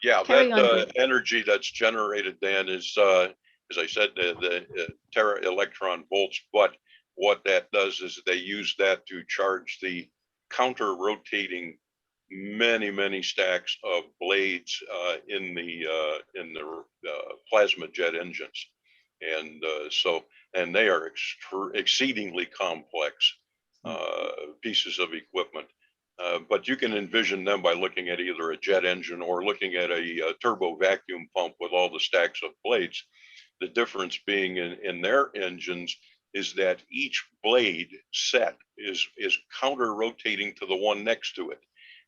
Yeah, Carry that on, energy that's generated, Dan, is, as I said, the tera electron volts. But what that does is they use that to charge the counter rotating many stacks of blades in the plasma jet engines, and and they are exceedingly complex pieces of equipment. But you can envision them by looking at either a jet engine or looking at a turbo vacuum pump with all the stacks of blades. The difference being in their engines is that each blade set is counter rotating to the one next to it.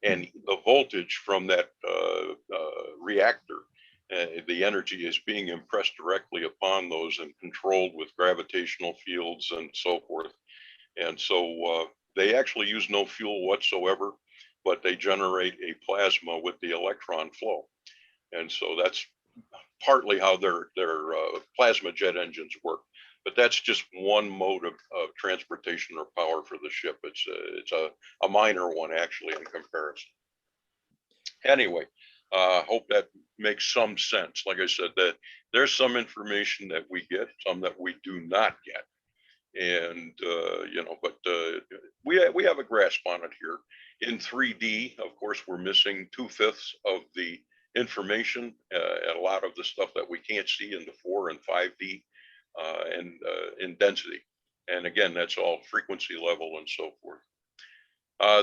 And the voltage from that reactor, the energy is being impressed directly upon those and controlled with gravitational fields and so forth. And so they actually use no fuel whatsoever, but they generate a plasma with the electron flow. And so that's partly how their plasma jet engines work. But that's just one mode of transportation or power for the ship. It's a minor one, actually, in comparison. Anyway, hope that makes some sense. Like I said, that there's some information that we get, some that we do not get. And, but we have a grasp on it here. In 3D, of course, we're missing 2/5 of the information, and a lot of the stuff that we can't see in the 4 and 5D. And in density. And again, that's all frequency level and so forth.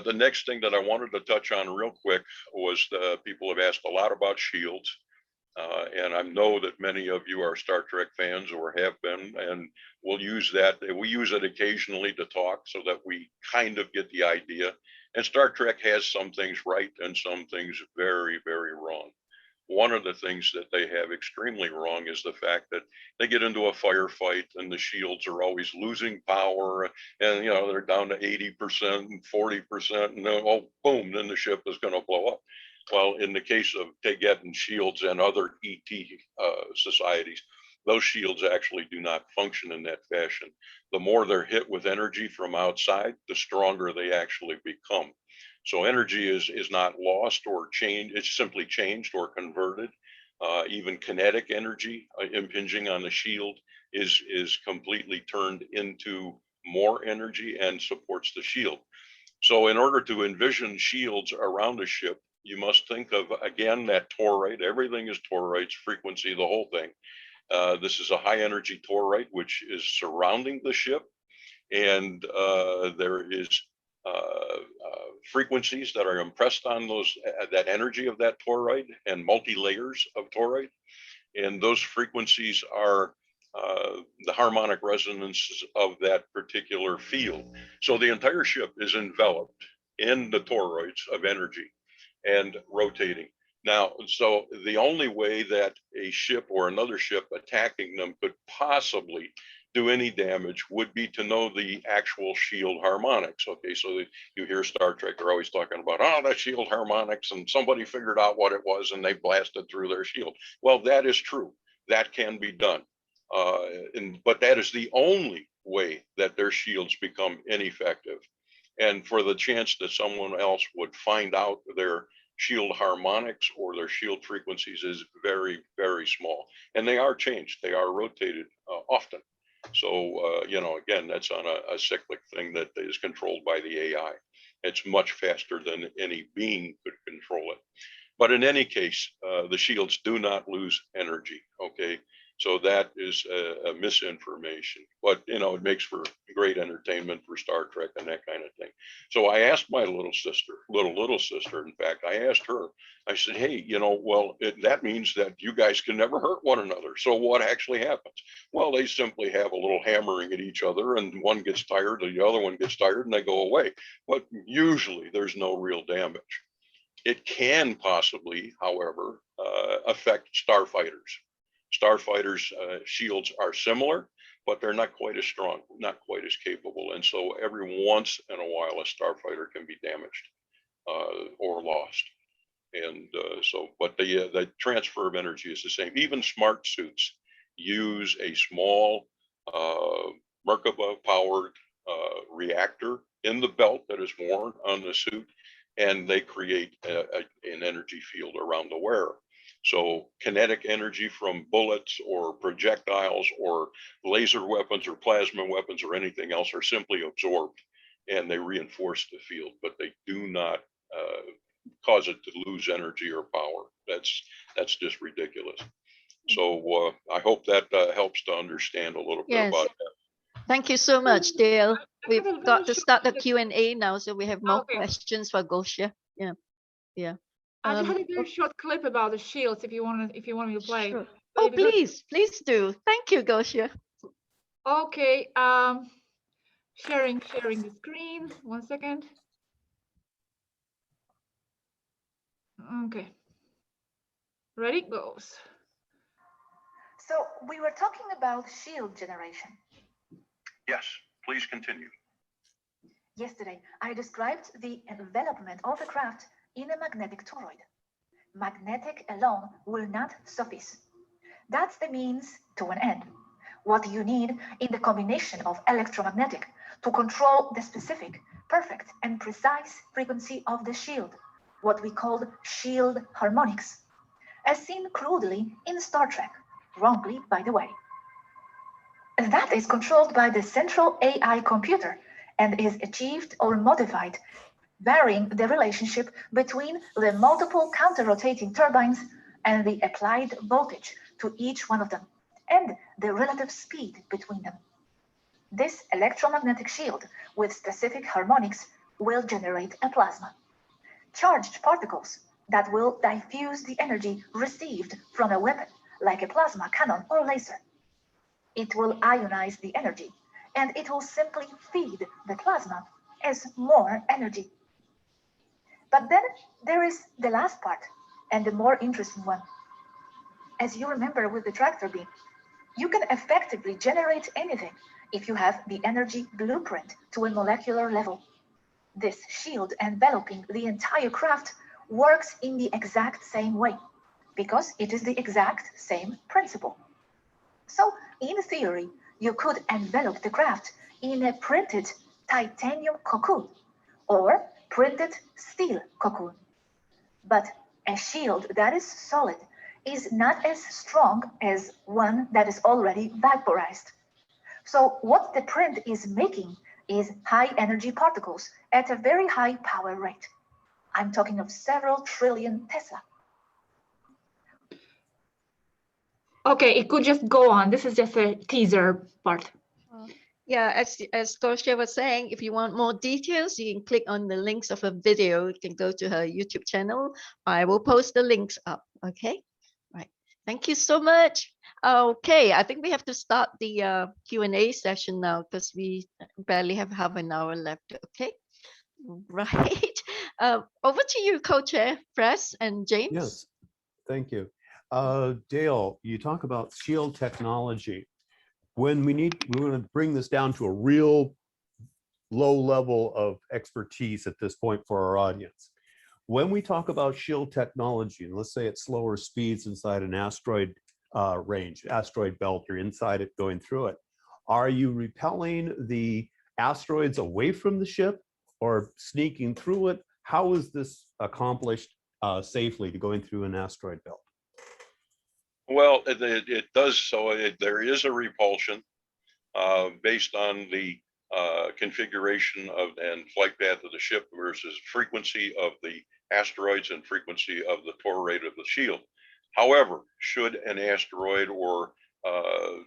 The next thing that I wanted to touch on real quick was people have asked a lot about shields. And I know that many of you are Star Trek fans or have been, and we'll use that. We use it occasionally to talk so that we kind of get the idea. And Star Trek has some things right and some things very, very wrong. One of the things that they have extremely wrong is the fact that they get into a firefight and the shields are always losing power, and they're down to 80% and 40%, and then, oh, boom, then the ship is going to blow up. Well, in the case of Teget shields and other ET societies, those shields actually do not function in that fashion. The more they're hit with energy from outside, the stronger they actually become. So energy is not lost or changed, it's simply changed or converted. Even kinetic energy impinging on the shield is completely turned into more energy and supports the shield. So in order to envision shields around a ship, you must think of, again, that toroid. Everything is toroids, frequency, the whole thing. This is a high energy toroid, which is surrounding the ship. And there is frequencies that are impressed on those, that energy of that toroid, and multi-layers of toroid. And those frequencies are the harmonic resonances of that particular field. So the entire ship is enveloped in the toroids of energy and rotating. Now, so the only way that a ship or another ship attacking them could possibly do any damage would be to know the actual shield harmonics. Okay, so you hear Star Trek, they're always talking about, oh, that shield harmonics, and somebody figured out what it was and they blasted through their shield. Well, that is true. That can be done. But that is the only way that their shields become ineffective. And for the chance that someone else would find out their shield harmonics or their shield frequencies is very, very small. And they are changed. They are rotated often. So, you know, again, that's on a cyclic thing that is controlled by the AI. It's much faster than any being could control it. But in any case, the shields do not lose energy, okay? So that is a misinformation, but you know, it makes for great entertainment for Star Trek and that kind of thing. So I asked my little sister, in fact, I asked her, I said, hey, you know, well, that means that you guys can never hurt one another. So what actually happens? Well, they simply have a little hammering at each other, and one gets tired, the other one gets tired, and they go away. But usually there's no real damage. It can possibly, however, affect starfighters. Starfighters' shields are similar, but they're not quite as strong, not quite as capable. And so every once in a while, a starfighter can be damaged or lost. And but the transfer of energy is the same. Even smart suits use a small merkabah powered reactor in the belt that is worn on the suit, and they create an energy field around the wearer. So kinetic energy from bullets or projectiles or laser weapons or plasma weapons or anything else are simply absorbed, and they reinforce the field, but they do not cause it to lose energy or power. That's just ridiculous. So I hope that helps to understand a little bit about that. Thank you so much, Dale. We've got to start the Q&A now, so we have more questions for Gosia. Yeah. I just had a very short clip about the shields if you want me to play. Sure. Oh, please do. Thank you, Gosia. Okay. Sharing the screen. 1 second. Okay. Ready? Goes. So we were talking about shield generation. Yes, please continue. Yesterday, I described the envelopment of the craft in a magnetic toroid. Magnetic alone will not suffice. That's the means to an end. What you need in the combination of electromagnetic to control the specific, perfect, and precise frequency of the shield, what we call shield harmonics, as seen crudely in Star Trek, wrongly, by the way. That is controlled by the central AI computer and is achieved or modified, varying the relationship between the multiple counter-rotating turbines and the applied voltage to each one of them, and the relative speed between them. This electromagnetic shield with specific harmonics will generate a plasma. Charged particles that will diffuse the energy received from a weapon, like a plasma cannon or laser. It will ionize the energy, and it will simply feed the plasma as more energy. But then there is the last part, and the more interesting one. As you remember with the tractor beam, you can effectively generate anything if you have the energy blueprint to a molecular level. This shield enveloping the entire craft works in the exact same way, because it is the exact same principle. So, in theory, you could envelop the craft in a printed titanium cocoon or printed steel cocoon. But a shield that is solid is not as strong as one that is already vaporized. So what the print is making is high energy particles at a very high power rate. I'm talking of several trillion Tesla. Okay, it could just go on. This is just a teaser part. Yeah, as Gosia was saying, if you want more details, you can click on the links of a video. You can go to her YouTube channel. I will post the links up. Okay, right. Thank you so much. Okay, I think we have to start the Q&A session now because we barely have half an hour left. Okay, right. Over to you, co-chair, Press and James. Yes, thank you. Dale, you talk about shield technology. When we want to bring this down to a real low level of expertise at this point for our audience. When we talk about shield technology, and let's say at slower speeds inside an asteroid range, asteroid belt, or inside it going through it, are you repelling the asteroids away from the ship or sneaking through it? How is this accomplished safely to going through an asteroid belt? Well, it does. So there is a repulsion based on the configuration of and flight path of the ship versus frequency of the asteroids and frequency of the toroid of the shield. However, should an asteroid or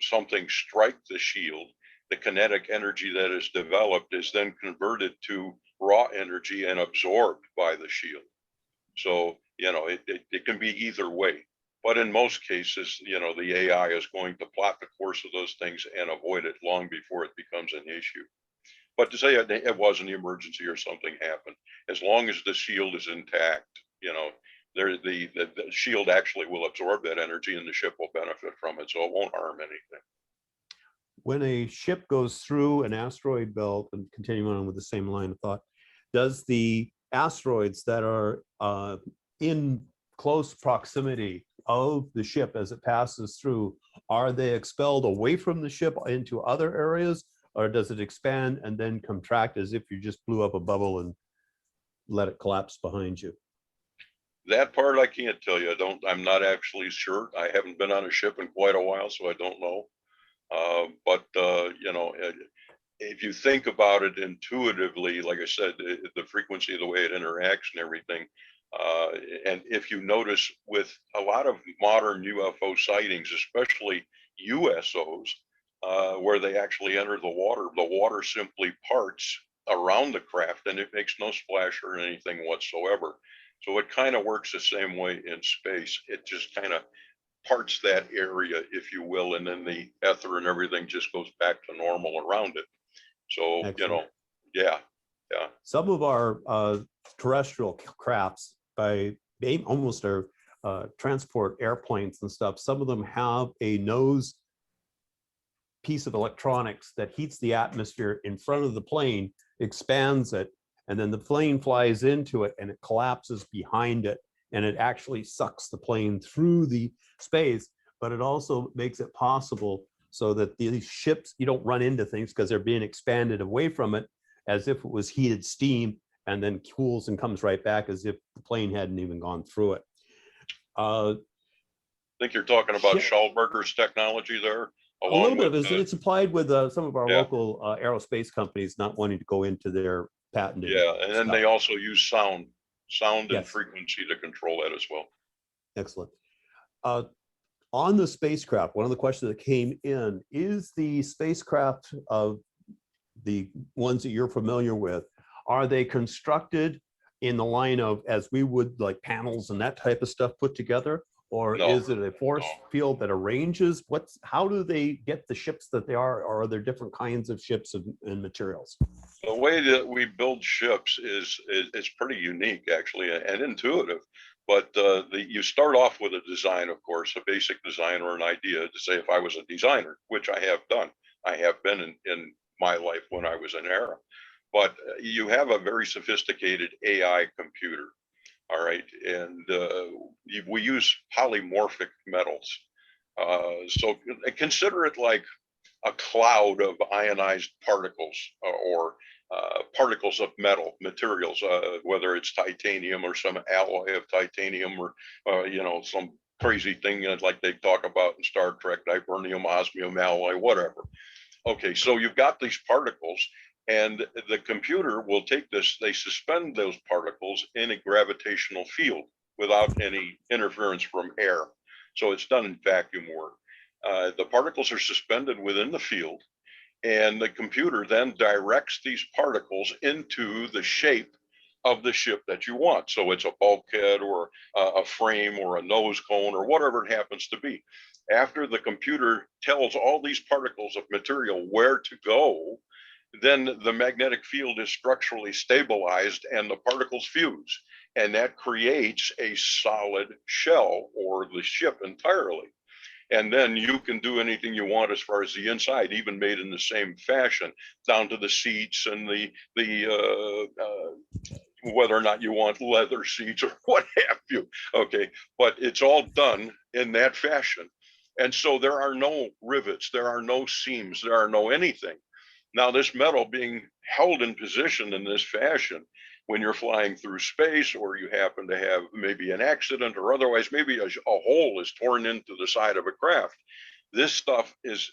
something strike the shield, the kinetic energy that is developed is then converted to raw energy and absorbed by the shield. So, you know, it can be either way. But in most cases, you know, the AI is going to plot the course of those things and avoid it long before it becomes an issue. But to say it was an emergency or something happened, as long as the shield is intact, you know, the shield actually will absorb that energy and the ship will benefit from it, so it won't harm anything. When a ship goes through an asteroid belt, and continuing on with the same line of thought, does the asteroids that are in close proximity of the ship as it passes through, are they expelled away from the ship into other areas, or does it expand and then contract as if you just blew up a bubble and let it collapse behind you? That part I can't tell you. I'm not actually sure. I haven't been on a ship in quite a while, so I don't know. But you know, if you think about it intuitively, like I said, the frequency of the way it interacts and everything, and if you notice with a lot of modern UFO sightings, especially USOs, where they actually enter the water simply parts around the craft and it makes no splash or anything whatsoever. So it kind of works the same way in space. It just kind of parts that area, if you will, and then the ether and everything just goes back to normal around it. So, excellent. You know, yeah. Some of our terrestrial crafts, they almost are transport airplanes and stuff. Some of them have a nose piece of electronics that heats the atmosphere in front of the plane, expands it, and then the plane flies into it and it collapses behind it, and it actually sucks the plane through the space. But it also makes it possible so that these ships, you don't run into things because they're being expanded away from it as if it was heated steam, and then cools and comes right back as if the plane hadn't even gone through it. I think you're talking about Schallberger's technology there. A little bit of it's applied with some of our local aerospace companies not wanting to go into their patented. Yeah, and then they also use sound and yes. frequency to control that as well. Excellent. On the spacecraft, one of the questions that came in is the spacecraft of the ones that you're familiar with, are they constructed in the line of as we would like panels and that type of stuff put together? Or is it a force field that arranges? How do they get the ships that they are, or are there different kinds of ships and materials? The way that we build ships is pretty unique, actually, and intuitive. But you start off with a design, of course, a basic design or an idea to say, if I was a designer, which I have done, I have been in my life when I was in Era. But you have a very sophisticated AI computer. All right, and we use polymorphic metals. So consider it like a cloud of ionized particles or particles of materials, whether it's titanium or some alloy of titanium or you know, some crazy thing like they talk about in Star Trek, vibranium, osmium alloy, whatever. Okay, so you've got these particles, and the computer will take this, they suspend those particles in a gravitational field without any interference from air. So it's done in vacuum work. The particles are suspended within the field, and the computer then directs these particles into the shape of the ship that you want. So it's a bulkhead or a frame or a nose cone or whatever it happens to be. After the computer tells all these particles of material where to go, then the magnetic field is structurally stabilized and the particles fuse. And that creates a solid shell or the ship entirely. And then you can do anything you want as far as the inside, even made in the same fashion, down to the seats and whether or not you want leather seats or what have you. Okay, but it's all done in that fashion. And so there are no rivets, there are no seams, there are no anything. Now, this metal being held in position in this fashion, when you're flying through space or you happen to have maybe an accident or otherwise, maybe a hole is torn into the side of a craft, this stuff is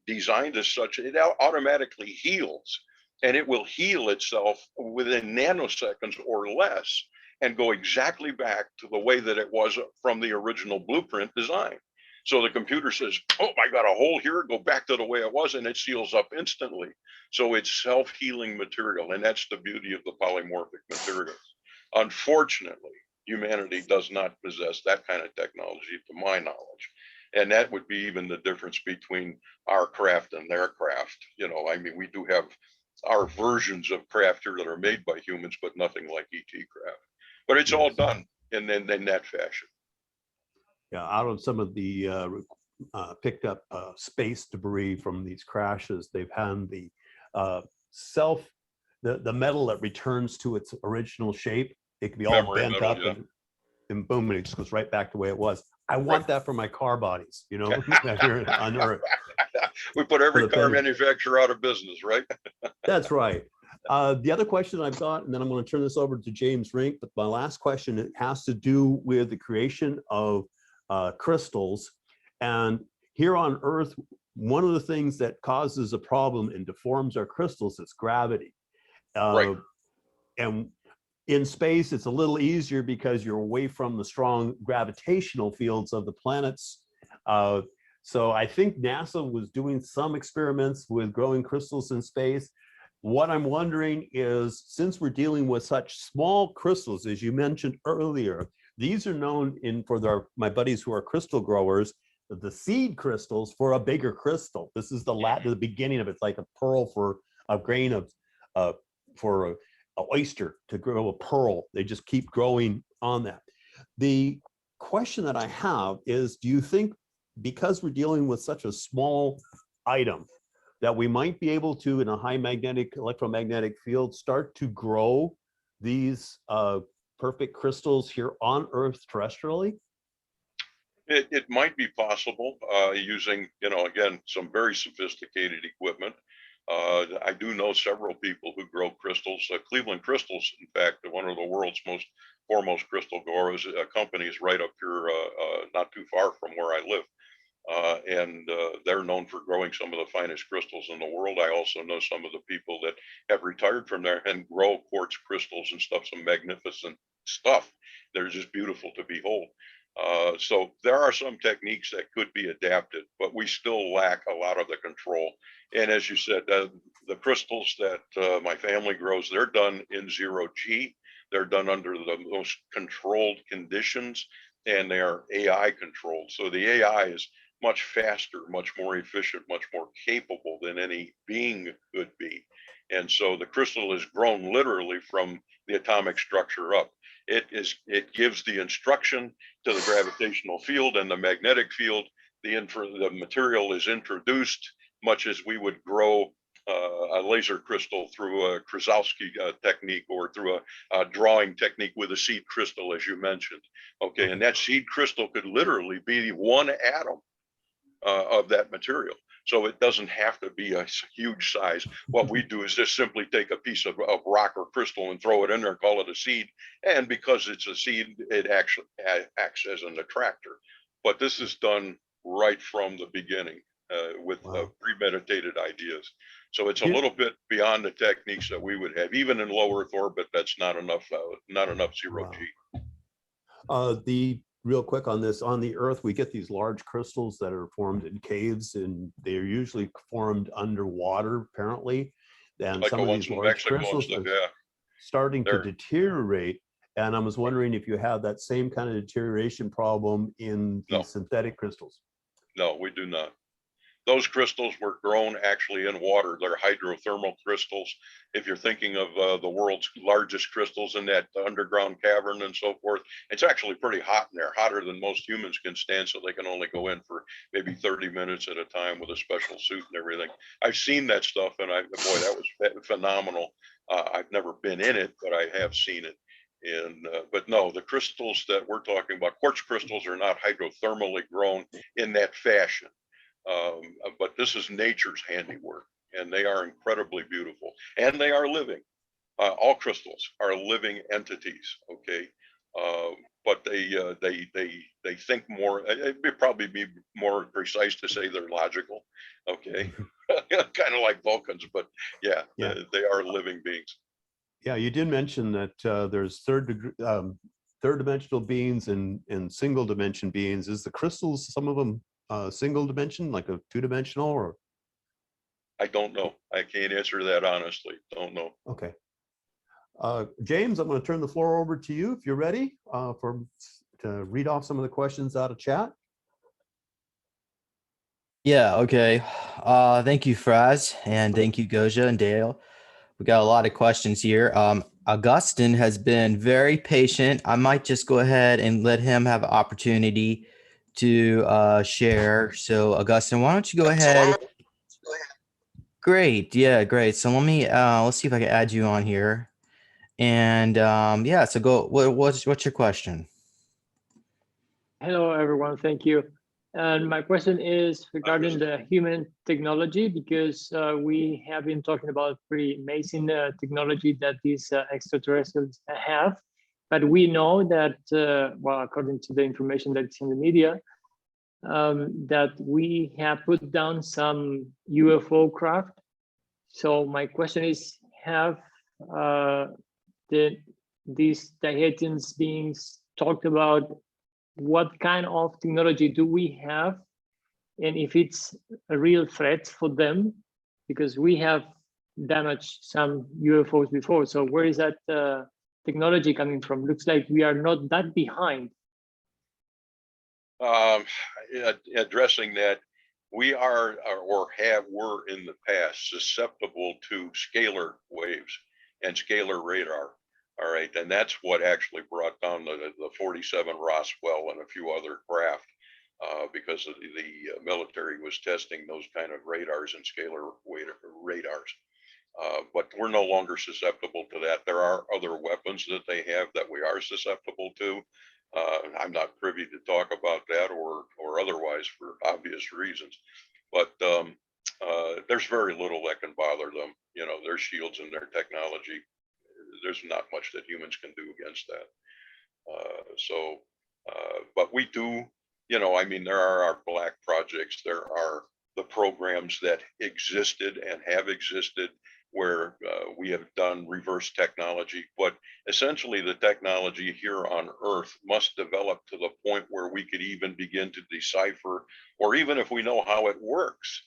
designed as such, it automatically heals, and it will heal itself within nanoseconds or less and go exactly back to the way that it was from the original blueprint design. So the computer says, oh, I got a hole here, go back to the way it was, and it seals up instantly. So it's self-healing material, and that's the beauty of the polymorphic materials. Unfortunately, humanity does not possess that kind of technology, to my knowledge. And that would be even the difference between our craft and their craft. You know, I mean, we do have our versions of craft here that are made by humans, but nothing like ET craft. But it's all done in that fashion. Yeah, out of some of the picked up space debris from these crashes, they've had the the metal that returns to its original shape. It can be all Memory bent metal, up and boom, and it just goes right back the way it was. I want that for my car bodies, you know, here on Earth. We put every car manufacturer out of business, right? That's right. The other question I've got, and then I'm going to turn this over to James Rink, but my last question, it has to do with the creation of crystals. And here on Earth, one of the things that causes a problem and deforms our crystals is gravity. Right. And in space, it's a little easier because you're away from the strong gravitational fields of the planets. So I think NASA was doing some experiments with growing crystals in space. What I'm wondering is, since we're dealing with such small crystals, as you mentioned earlier, these are known for my buddies who are crystal growers, the seed crystals for a bigger crystal. This is the beginning of it. It's like a pearl for a grain of, for an oyster to grow a pearl. They just keep growing on that. The question that I have is, do you think, because we're dealing with such a small item, that we might be able to, in a high electromagnetic field, start to grow these perfect crystals here on Earth terrestrially? It might be possible using, again, some very sophisticated equipment. I do know several people who grow crystals. Cleveland Crystals, in fact, one of the world's foremost crystal growers, company is right up here, not too far from where I live. And they're known for growing some of the finest crystals in the world. I also know some of the people that have retired from there and grow quartz crystals and stuff, some magnificent stuff. They're just beautiful to behold. So there are some techniques that could be adapted, but we still lack a lot of the control. And as you said, the crystals that my family grows, they're done in 0G. They're done under the most controlled conditions, and they are AI controlled. So the AI is much faster, much more efficient, much more capable than any being could be. And so the crystal is grown literally from the atomic structure up. It gives the instruction to the gravitational field and the magnetic field. The material is introduced, much as we would grow a laser crystal through a Krasowski technique or through a drawing technique with a seed crystal, as you mentioned. Okay, and that seed crystal could literally be one atom of that material. So it doesn't have to be a huge size. What we do is just simply take a piece of rock or crystal and throw it in there and call it a seed. And because it's a seed, it actually acts as an attractor. But this is done right from the beginning. with Wow. premeditated ideas. So it's a little bit beyond the techniques that we would have. Even in low Earth orbit, that's not enough zero Wow. G. Real quick on this, on the Earth, we get these large crystals that are formed in caves, and they're usually formed underwater, apparently. And Like some the of ones these in large Mexico and crystals stuff, are yeah. starting to They're- deteriorate. And I was wondering if you have that same kind of deterioration problem in the No. synthetic crystals. No, we do not. Those crystals were grown actually in water. They're hydrothermal crystals. If you're thinking of the world's largest crystals in that underground cavern and so forth, it's actually pretty hot in there, hotter than most humans can stand, so they can only go in for maybe 30 minutes at a time with a special suit and everything. I've seen that stuff, and boy, that was phenomenal. I've never been in it, but I have seen it. And but no, the crystals that we're talking about, quartz crystals, are not hydrothermally grown in that fashion. But this is nature's handiwork, and they are incredibly beautiful, and they are living. All crystals are living entities, okay? But they think more. It'd probably be more precise to say they're logical, okay? Kind of like Vulcans, but yeah. They are living beings. Yeah, you did mention that there's third dimensional beings and single dimension beings. Is the crystals, some of them single dimension, like a 2-dimensional, or? I don't know. I can't answer that honestly. Don't know. Okay. James, I'm going to turn the floor over to you if you're ready to read off some of the questions out of chat. Yeah, okay. Thank you, Fraz, and thank you, Gosia and Dale. We got a lot of questions here. Augustine has been very patient. I might just go ahead and let him have an opportunity to share. So Augustine, why don't you go ahead? Great. Yeah, great. So let's see if I can add you on here. And yeah, so go, what's your question? Hello, everyone. Thank you. And my question is regarding the human technology, because we have been talking about pretty amazing technology that these extraterrestrials have. But we know that, well, according to the information that's in the media, that we have put down some UFO craft. So my question is, have these Tahitians beings talked about what kind of technology do we have, and if it's a real threat for them, because we have damaged some UFOs before. So where is that technology coming from? Looks like we are not that behind. Addressing that, we are were in the past susceptible to scalar waves and scalar radar. All right, and that's what actually brought down the 47 Roswell and a few other craft, because the military was testing those kind of radars and scalar radars. But we're no longer susceptible to that. There are other weapons that they have that we are susceptible to. I'm not privy to talk about that or otherwise for obvious reasons. But there's very little that can bother them. You know, their shields and their technology. There's not much that humans can do against that. But we do, you know, I mean, there are our black projects. There are the programs that existed and have existed where we have done reverse technology. But essentially, the technology here on Earth must develop to the point where we could even begin to decipher, or even if we know how it works.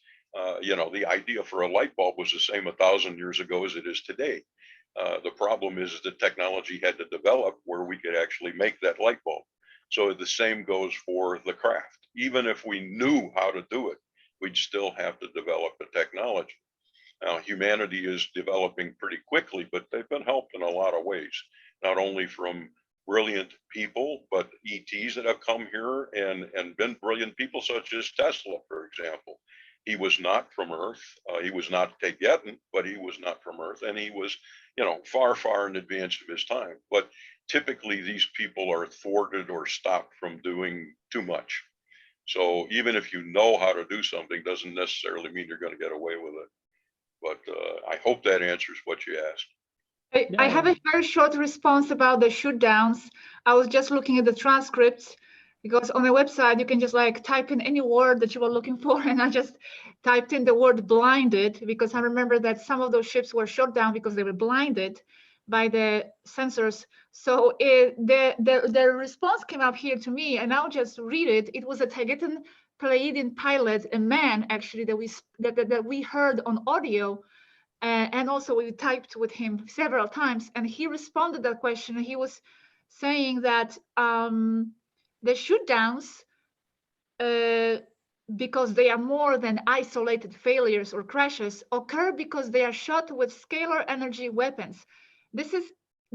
You know, the idea for a light bulb was the same 1,000 years ago as it is today. The problem is the technology had to develop where we could actually make that light bulb. So the same goes for the craft. Even if we knew how to do it, we'd still have to develop the technology. Now, humanity is developing pretty quickly, but they've been helped in a lot of ways, not only from brilliant people, but ETs that have come here and been brilliant people such as Tesla, for example. He was not from Earth. He was not Tagetan, but he was not from Earth. And he was, you know, far, far in advance of his time. But typically these people are thwarted or stopped from doing too much. So even if you know how to do something, doesn't necessarily mean you're going to get away with it. But I hope that answers what you asked. I have a very short response about the shoot downs. I was just looking at the transcripts. because on the website you can just like type in any word that you were looking for, and I just typed in the word blinded because I remember that some of those ships were shot down because they were blinded by the sensors. So the response came up here to me, and I'll just read it. It was a Tagetan Pleiadian pilot, a man actually that we heard on audio, and also we typed with him several times, and he responded to that question. He was saying that the shoot downs, because they are more than isolated failures or crashes, occur because they are shot with scalar energy weapons.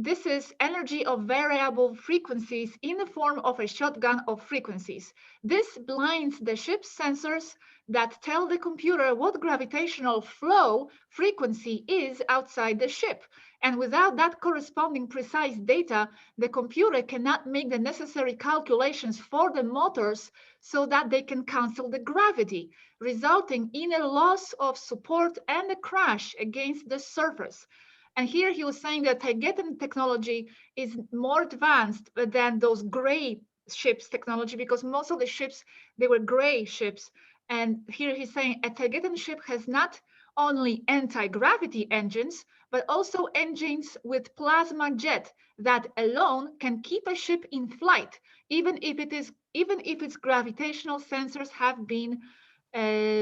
This is energy of variable frequencies in the form of a shotgun of frequencies. This blinds the ship's sensors that tell the computer what gravitational flow frequency is outside the ship. And without that corresponding precise data, the computer cannot make the necessary calculations for the motors so that they can cancel the gravity, resulting in a loss of support and a crash against the surface. And here he was saying that Tagetan technology is more advanced than those gray ships technology, because most of the ships, they were gray ships. And here he's saying a Tagetan ship has not only anti-gravity engines, but also engines with plasma jet that alone can keep a ship in flight, even if its gravitational sensors have been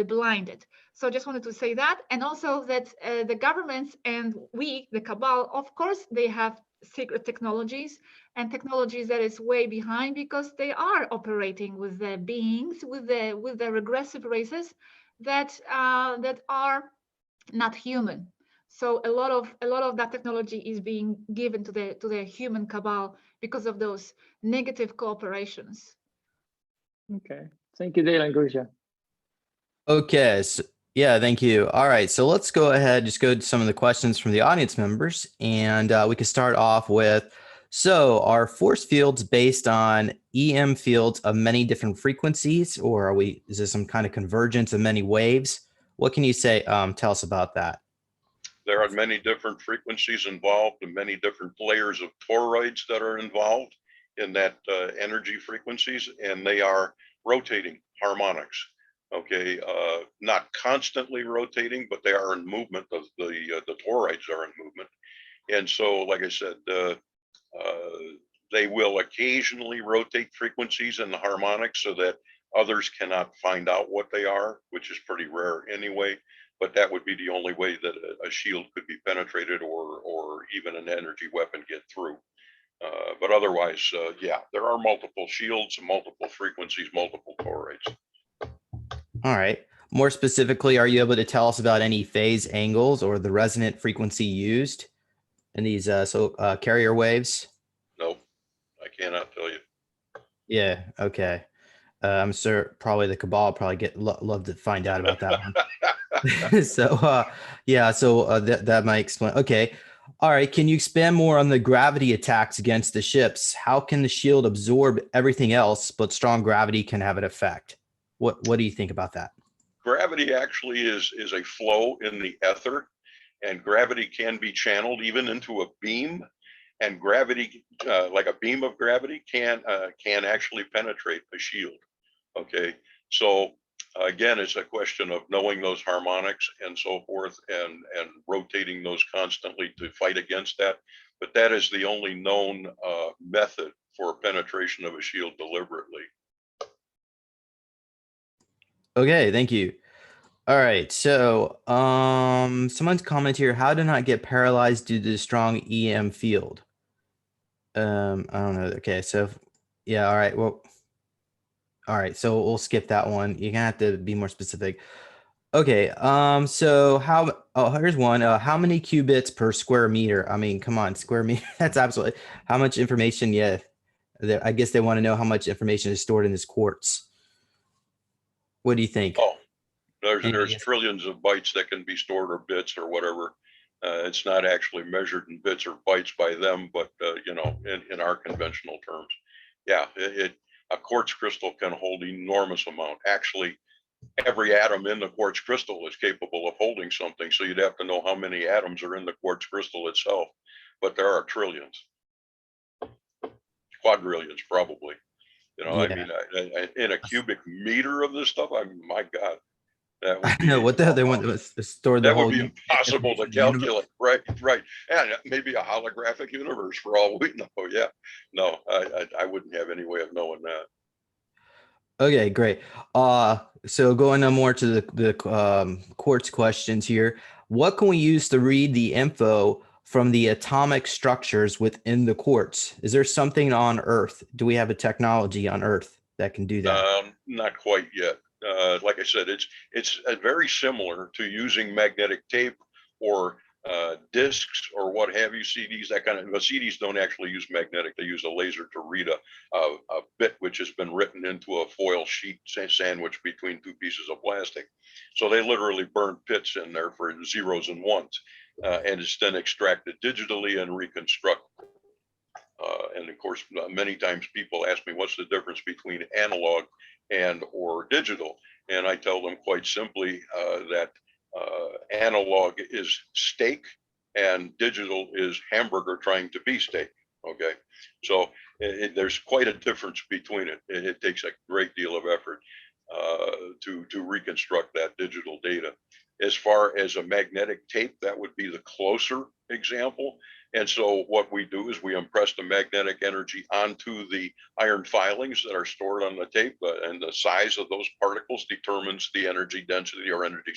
blinded. So just wanted to say that, and also that the governments and we, the cabal, of course, they have secret technologies and technologies that is way behind because they are operating with the beings, with the regressive races that are not human. So a lot of that technology is being given to the human cabal because of those negative cooperations. Okay, thank you, Dale and Gosia. Okay, so, yeah, thank you. All right, so let's go ahead, just go to some of the questions from the audience members, and we can start off with, so are force fields based on EM fields of many different frequencies, or is there some kind of convergence of many waves? What can you say, tell us about that? There are many different frequencies involved and many different layers of toroids that are involved in that energy frequencies, and they are rotating harmonics. Okay, not constantly rotating, but they are in movement. The toroids are in movement. And so, like I said, they will occasionally rotate frequencies in the harmonics so that others cannot find out what they are, which is pretty rare anyway. But that would be the only way that a shield could be penetrated or even an energy weapon get through. But otherwise, yeah, there are multiple shields, multiple frequencies, multiple toroids. All right. More specifically, are you able to tell us about any phase angles or the resonant frequency used in these carrier waves? No, I cannot tell you. Yeah. Okay. I'm sure probably the cabal probably love to find out about that one. So yeah. So that might explain. Okay. All right. Can you expand more on the gravity attacks against the ships? How can the shield absorb everything else, but strong gravity can have an effect? What do you think about that? Gravity actually is a flow in the ether, and gravity can be channeled even into a beam, and gravity, like a beam of gravity, can actually penetrate a shield. Okay, so again, it's a question of knowing those harmonics and so forth, and rotating those constantly to fight against that. But that is the only known method for penetration of a shield deliberately. Okay, thank you. All right, so someone's comment here, how to not get paralyzed due to the strong EM field? I don't know. Okay, so yeah, all right, well, all right, so we'll skip that one. You're gonna have to be more specific. Okay, so here's one. How many qubits per square meter? I mean, come on, square meter, that's absolutely, how much information, yeah. I guess they want to know how much information is stored in this quartz. What do you think? Oh, there's trillions of bytes that can be stored, or bits or whatever. It's not actually measured in bits or bytes by them, but you know, in our conventional terms, yeah, a quartz crystal can hold enormous amount. Actually, every atom in the quartz crystal is capable of holding something. So you'd have to know how many atoms are in the quartz crystal itself, but there are trillions, quadrillions probably. I mean, in a cubic meter of this stuff, my God, that would be, know what the hell they want to store the that whole would be impossible to calculate. Right. And maybe a holographic universe for all we know. Yeah. No, I wouldn't have any way of knowing that. Okay, great. So going on more to the quartz questions here. What can we use to read the info from the atomic structures within the quartz? Is there something on Earth? Do we have a technology on Earth that can do that? Not quite yet. Like I said, it's very similar to using magnetic tape or discs or what have you, CDs, that kind of. But CDs don't actually use magnetic; they use a laser to read a bit which has been written into a foil sheet sandwiched between two pieces of plastic. So they literally burn pits in there for zeros and ones, and it's then extracted digitally and reconstructed. And of course, many times people ask me, what's the difference between analog and or digital? And I tell them quite simply that analog is steak and digital is hamburger trying to be steak. Okay, so there's quite a difference between it. It takes a great deal of effort to reconstruct that digital data. As far as a magnetic tape, that would be the closer example. And so what we do is we impress the magnetic energy onto the iron filings that are stored on the tape, and the size of those particles determines the energy density or energy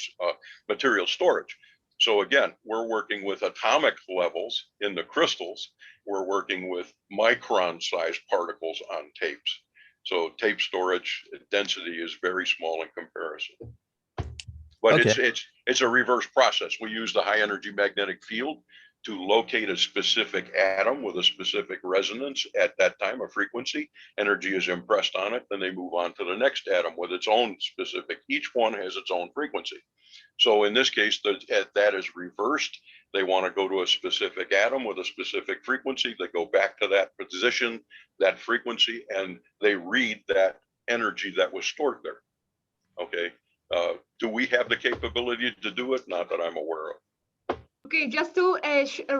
material storage. So again, we're working with atomic levels in the crystals. We're working with micron-sized particles on tapes. So tape storage density is very small in comparison. But okay, it's a reverse process. We use the high energy magnetic field to locate a specific atom with a specific resonance at that time, a frequency. Energy is impressed on it, then they move on to the next atom with its own specific. Each one has its own frequency. So in this case, that is reversed. They want to go to a specific atom with a specific frequency. They go back to that position, that frequency, and they read that energy that was stored there. Okay. Do we have the capability to do it? Not that I'm aware of. Okay, just to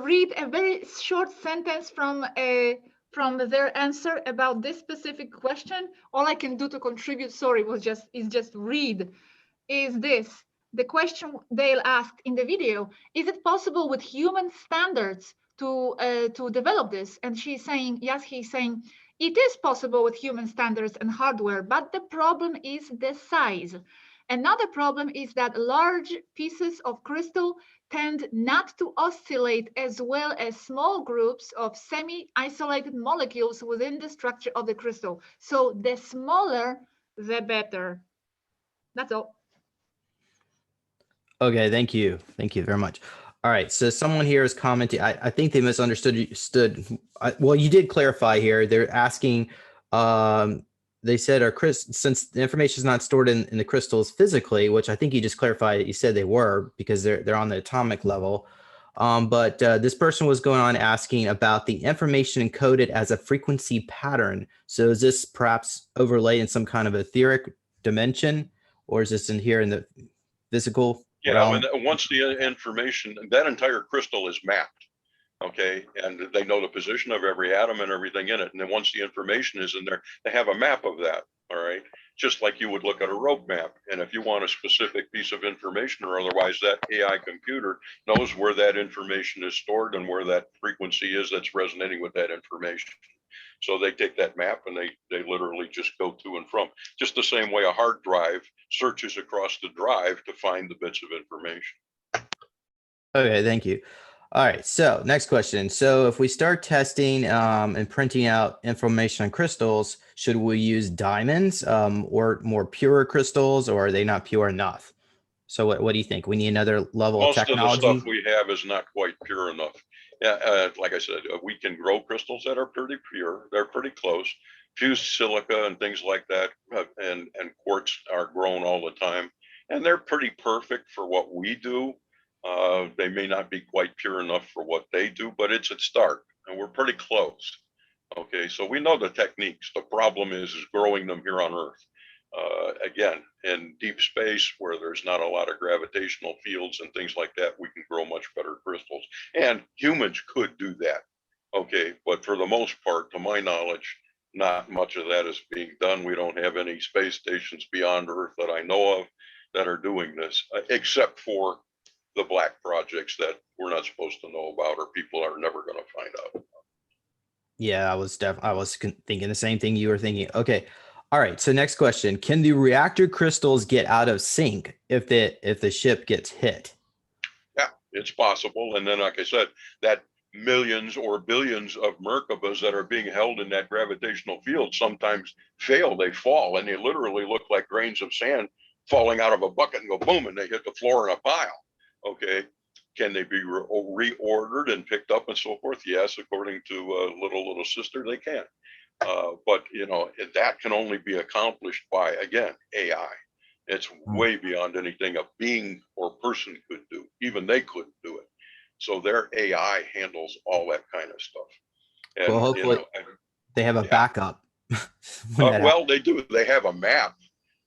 read a very short sentence from their answer about this specific question. All I can do to contribute, sorry, is just read. Is this the question Dale asked in the video? Is it possible with human standards to develop this? And she's saying yes. He's saying it is possible with human standards and hardware, but the problem is the size. Another problem is that large pieces of crystal tend not to oscillate as well as small groups of semi-isolated molecules within the structure of the crystal. So the smaller, the better. That's all. Okay, thank you. Thank you very much. All right, so someone here is commenting. I think they misunderstood. Well, you did clarify here. They're asking, they said, since the information is not stored in the crystals physically, which I think you just clarified that you said they were because they're on the atomic level. But this person was going on asking about the information encoded as a frequency pattern. So is this perhaps overlaid in some kind of etheric dimension, or is this in here in the physical? Yeah, once the information, that entire crystal is mapped, okay, and they know the position of every atom and everything in it. And then once the information is in there, they have a map of that, all right? Just like you would look at a road map. And if you want a specific piece of information or otherwise, that AI computer knows where that information is stored and where that frequency is that's resonating with that information. So they take that map and they literally just go to and from, just the same way a hard drive searches across the drive to find the bits of information. Okay, thank you. All right, so next question. So if we start testing and printing out information on crystals, should we use diamonds or more pure crystals, or are they not pure enough? So what do you think? We need another level of technology? Most of the stuff we have is not quite pure enough. Yeah, like I said, we can grow crystals that are pretty pure. They're pretty close. Fused silica and things like that, and quartz are grown all the time, and they're pretty perfect for what we do. They may not be quite pure enough for what they do, but it's a start, and we're pretty close. Okay, so we know the techniques. The problem is growing them here on Earth. Again, in deep space where there's not a lot of gravitational fields and things like that, we can grow much better crystals. And humans could do that. Okay, but for the most part, to my knowledge, not much of that is being done. We don't have any space stations beyond Earth that I know of that are doing this, except for the black projects that we're not supposed to know about, or people are never going to find out. Yeah, I was thinking the same thing you were thinking. Okay. All right. So next question. Can the reactor crystals get out of sync if the ship gets hit? Yeah, it's possible. And then, like I said, that millions or billions of merkabas that are being held in that gravitational field sometimes fail. They fall, and they literally look like grains of sand falling out of a bucket and go boom, and they hit the floor in a pile. Okay. Can they be reordered and picked up and so forth? Yes, according to little sister, they can. But you know, that can only be accomplished by, again, AI. It's way beyond anything a being or person could do. Even they couldn't do it. So their AI handles all that kind of stuff. And, well, hopefully they have a backup. Well, they do. They have a map.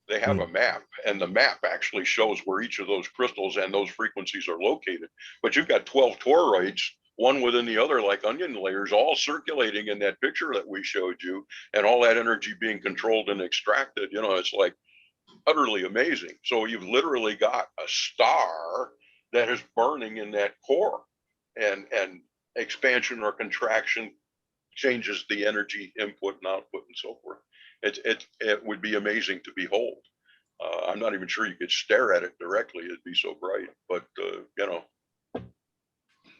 They have a map, and the map actually shows where each of those crystals and those frequencies are located. But you've got 12 toroids, one within the other, like onion layers, all circulating in that picture that we showed you, and all that energy being controlled and extracted. You know, it's like utterly amazing. So you've literally got a star that is burning in that core, and expansion or contraction changes the energy input and output and so forth. It would be amazing to behold. I'm not even sure you could stare at it directly. It'd be so bright, but you know.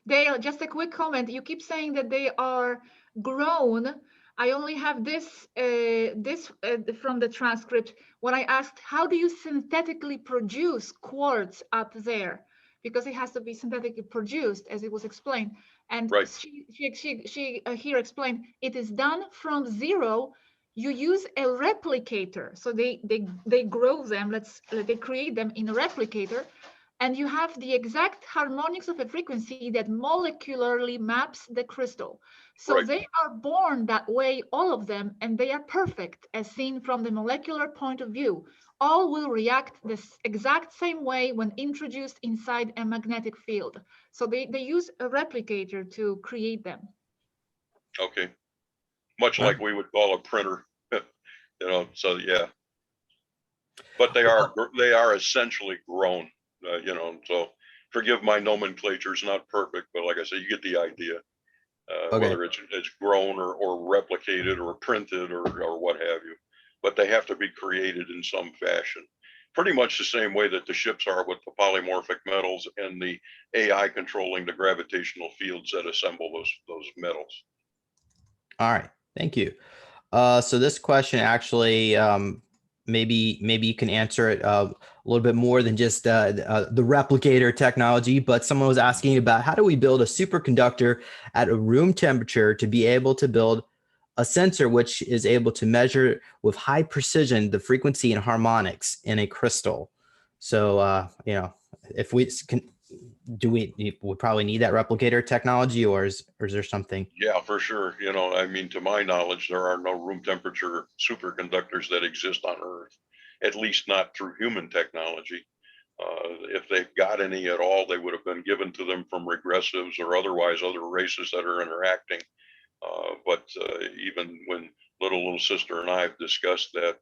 Dale, just a quick comment. You keep saying that they are grown. I only have this from the transcript. When I asked, how do you synthetically produce quartz up there? Because it has to be synthetically produced, as it was explained. And right. she here explained, it is done from zero. You use a replicator. So they grow them, they create them in a replicator. And you have the exact harmonics of a frequency that molecularly maps the crystal. So right. They are born that way, all of them, and they are perfect as seen from the molecular point of view. All will react the exact same way when introduced inside a magnetic field. So they use a replicator to create them. Okay. Much like we would call a printer, you know, so yeah. But they are essentially grown. You know, so forgive my nomenclature, it's not perfect, but like I said, you get the idea. Whether it's grown or replicated or printed or what have you, but they have to be created in some fashion. Pretty much the same way that the ships are with the polymorphic metals and the AI controlling the gravitational fields that assemble those metals. All right, thank you. So this question actually, maybe you can answer it a little bit more than just the replicator technology, but someone was asking about how do we build a superconductor at a room temperature to be able to build a sensor which is able to measure with high precision the frequency and harmonics in a crystal. So, you know, if we can, we probably need that replicator technology, or is there something? Yeah, for sure. You know, I mean, to my knowledge, there are no room temperature superconductors that exist on Earth, at least not through human technology. If they've got any at all, they would have been given to them from regressives or otherwise other races that are interacting. But even when little sister and I have discussed that,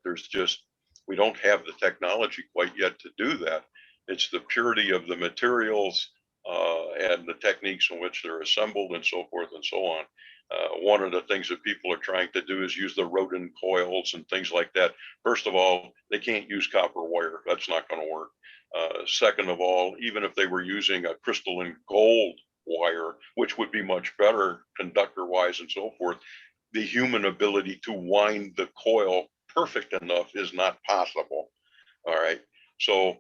we don't have the technology quite yet to do that. It's the purity of the materials and the techniques in which they're assembled and so forth and so on. One of the things that people are trying to do is use the Rodin coils and things like that. First of all, they can't use copper wire. That's not going to work. Second of all, even if they were using a crystalline gold wire, which would be much better conductor wise and so forth, the human ability to wind the coil perfect enough is not possible. All right. So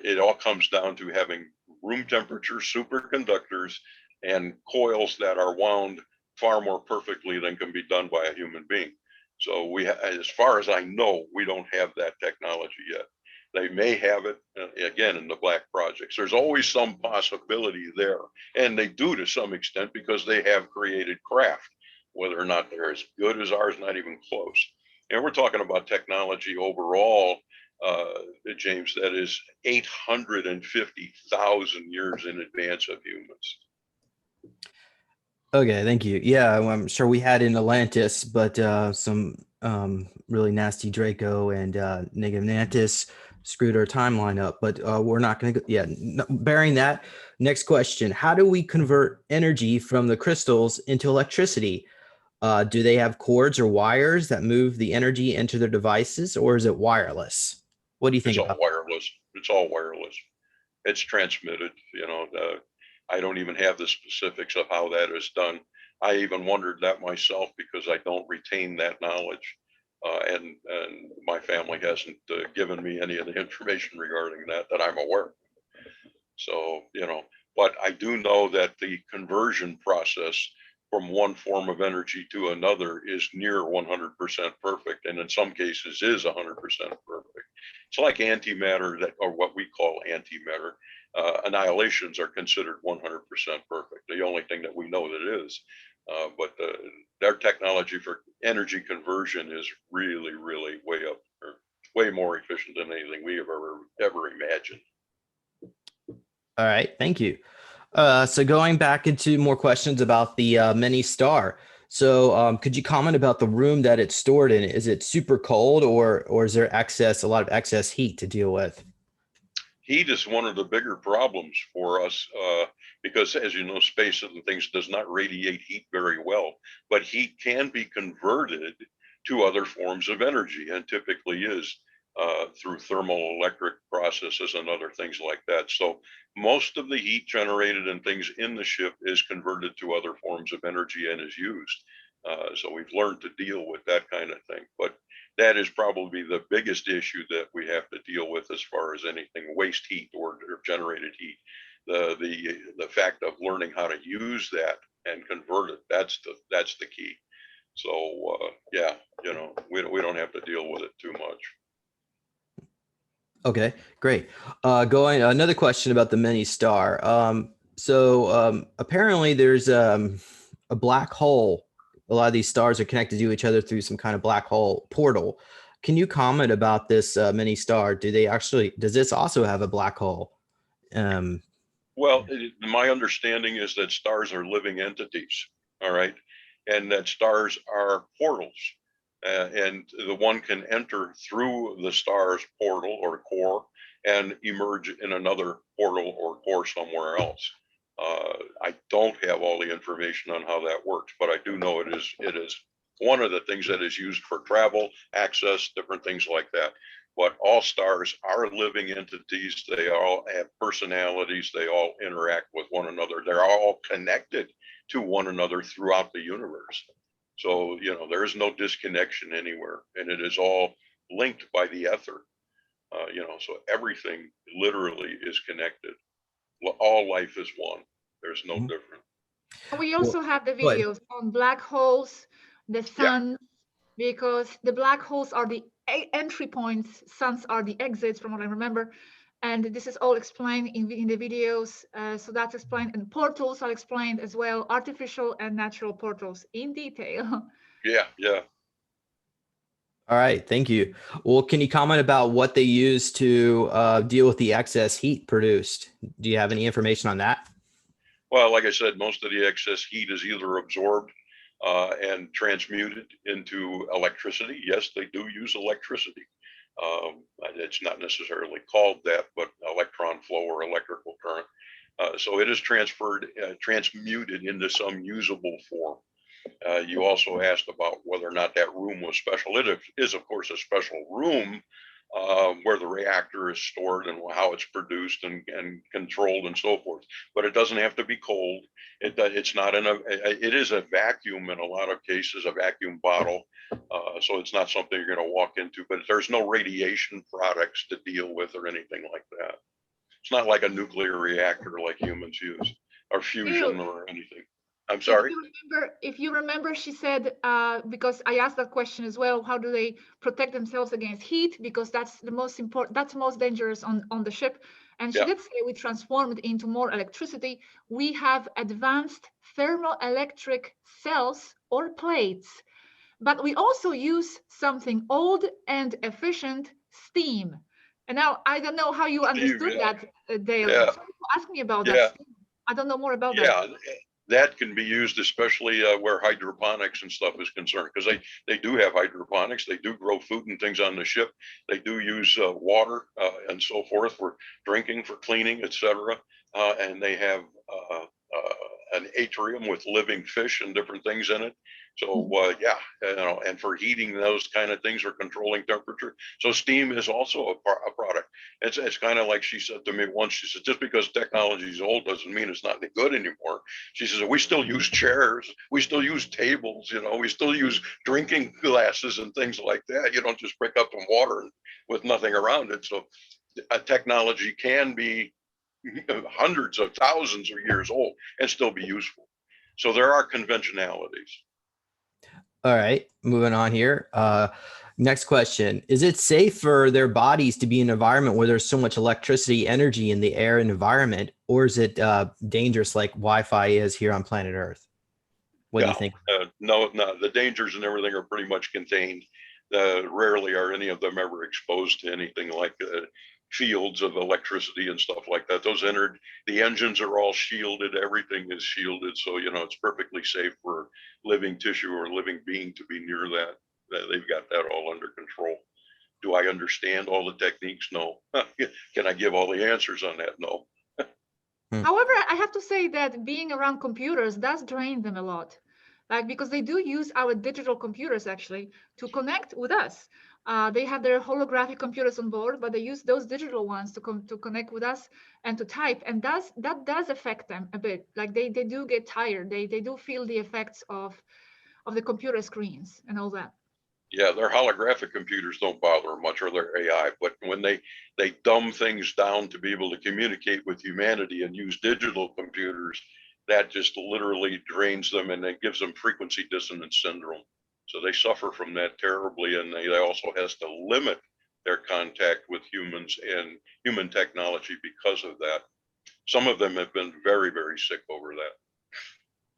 it all comes down to having room temperature superconductors and coils that are wound far more perfectly than can be done by a human being. So as far as I know, we don't have that technology yet. They may have it, again, in the black projects. There's always some possibility there. And they do to some extent because they have created craft. Whether or not they're as good as ours, not even close. And we're talking about technology overall, James, that is 850,000 years in advance of humans. Okay, thank you. Yeah, well, I'm sure we had in Atlantis, but some really nasty Draco and negative Mantis screwed our timeline up. But we're not going to go. Yeah, bearing that. Next question: how do we convert energy from the crystals into electricity? Do they have cords or wires that move the energy into their devices, or is it wireless? What do you think It's about all wireless. It's all wireless. It's transmitted. I don't even have the specifics of how that is done. I even wondered that myself because I don't retain that knowledge, and my family hasn't given me any of the information regarding that I'm aware of. So, but I do know that the conversion process from one form of energy to another is near 100% perfect, and in some cases is 100% perfect. It's like antimatter, or what we call antimatter. Annihilations are considered 100% perfect. The only thing that we know that is, but their technology for energy conversion is really, really way up, or way more efficient than anything we have ever imagined. All right, thank you. So going back into more questions about the mini star. So could you comment about the room that it's stored in? Is it super cold, or is there a lot of excess heat to deal with? Heat is one of the bigger problems for us because, as you know, space and things does not radiate heat very well, but heat can be converted to other forms of energy, and typically is through thermoelectric processes and other things like that. So most of the heat generated and things in the ship is converted to other forms of energy and is used. So we've learned to deal with that kind of thing. But that is probably the biggest issue that we have to deal with as far as anything waste heat or generated heat. The fact of learning how to use that and convert it, that's the key. So yeah, we don't have to deal with it too much. Okay, great. Another question about the mini star. Apparently there's a black hole. A lot of these stars are connected to each other through some kind of black hole portal. Can you comment about this mini star? Does this also have a black hole? Well, my understanding is that stars are living entities, all right, and that stars are portals. And the one can enter through the star's portal or core and emerge in another portal or core somewhere else. I don't have all the information on how that works, but I do know it is one of the things that is used for travel, access, different things like that. But all stars are living entities. They all have personalities. They all interact with one another. They're all connected to one another throughout the universe. So, there is no disconnection anywhere, and it is all linked by the ether. So everything literally is connected. All life is one. There's no different. We also have the videos on black holes, the sun, because the black holes are the entry points, suns are the exits, from what I remember. And this is all explained in the videos. So that's explained, and portals are explained as well, artificial and natural portals in detail. Yeah. All right, thank you. Well, can you comment about what they use to deal with the excess heat produced? Do you have any information on that? Well, like I said, most of the excess heat is either absorbed and transmuted into electricity. Yes, they do use electricity. It's not necessarily called that, but electron flow or electrical current. So it is transmuted into some usable form. You also asked about whether or not that room was special. It is, of course, a special room where the reactor is stored and how it's produced and controlled and so forth. But it doesn't have to be cold. It's not it is a vacuum in a lot of cases, a vacuum bottle. So it's not something you're going to walk into, but there's no radiation products to deal with or anything like that. It's not like a nuclear reactor like humans use, or fusion or anything. I'm sorry. If you remember, she said, because I asked that question as well, how do they protect themselves against heat? Because that's the most important, that's most dangerous on the ship. And she did say we transformed into more electricity. We have advanced thermoelectric cells or plates, but we also use something old and efficient, steam. And now I don't know how you understood that, Dale. Yeah. Ask me about that. I don't know more about that. that can be used, especially where hydroponics and stuff is concerned, because they do have hydroponics. They do grow food and things on the ship. They do use water and so forth for drinking, for cleaning, etc. And they have an atrium with living fish and different things in it. So yeah, and for heating those kind of things or controlling temperature. So steam is also a product. It's kind of like she said to me once. She said, just because technology is old doesn't mean it's not any good anymore. She says, we still use chairs, we still use tables, we still use drinking glasses and things like that. You don't just pick up some water with nothing around it. So a technology can be hundreds of thousands of years old and still be useful. So there are conventionalities. All right, moving on here. Next question. Is it safe for their bodies to be in an environment where there's so much electricity, energy in the air and environment, or is it dangerous like Wi-Fi is here on planet Earth? What do you think? No, the dangers and everything are pretty much contained. Rarely are any of them ever exposed to anything like fields of electricity and stuff like that. The engines are all shielded, everything is shielded. So, it's perfectly safe for living tissue or living being to be near that. They've got that all under control. Do I understand all the techniques? No. Can I give all the answers on that? No. However, I have to say that being around computers does drain them a lot. Because they do use our digital computers actually to connect with us. They have their holographic computers on board, but they use those digital ones to connect with us and to type. And that does affect them a bit. Like they do get tired. They do feel the effects of the computer screens and all that. Yeah, their holographic computers don't bother much, or their AI, but when they dumb things down to be able to communicate with humanity and use digital computers, that just literally drains them, and it gives them frequency dissonance syndrome. So they suffer from that terribly, and they also has to limit their contact with humans and human technology because of that. Some of them have been very, very sick over that.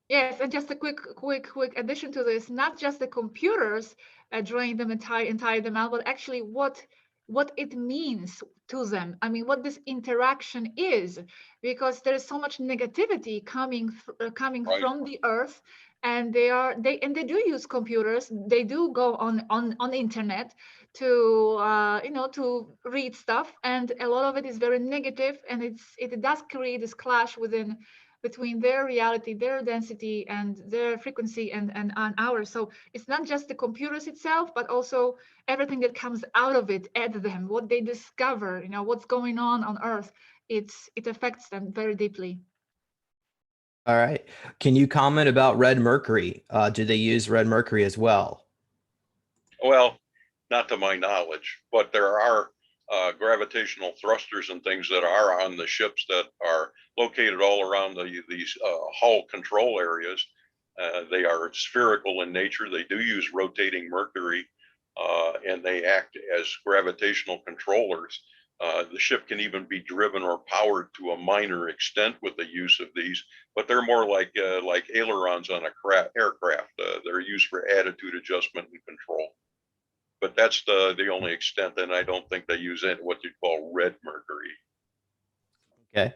Yes, and just a quick addition to this, not just the computers drain them and tire them out, but actually what it means to them. I mean, what this interaction is, because there is so much negativity coming right from the Earth, and they do use computers. They do go on the internet to to read stuff, and a lot of it is very negative, and it does create this clash between their reality, their density, and their frequency and ours. So it's not just the computers itself, but also everything that comes out of it at them, what they discover, what's going on Earth. It affects them very deeply. All right. Can you comment about red mercury? Do they use red mercury as well? Well, not to my knowledge, but there are gravitational thrusters and things that are on the ships that are located all around these hull control areas. They are spherical in nature. They do use rotating mercury, and they act as gravitational controllers. The ship can even be driven or powered to a minor extent with the use of these, but they're more like ailerons on a aircraft. They're used for attitude adjustment and control. But that's the only extent, and I don't think they use what you call red mercury. Okay.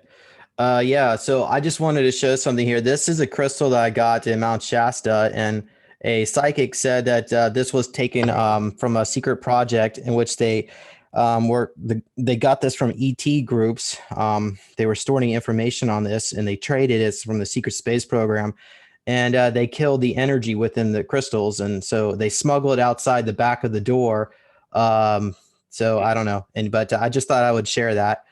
Yeah, so I just wanted to show something here. This is a crystal that I got in Mount Shasta, and a psychic said that this was taken from a secret project in which they got this from ET groups. They were storing information on this, and they traded it from the secret space program. And they killed the energy within the crystals. And so they smuggle it outside the back of the door. So I don't know. But I just thought I would share that.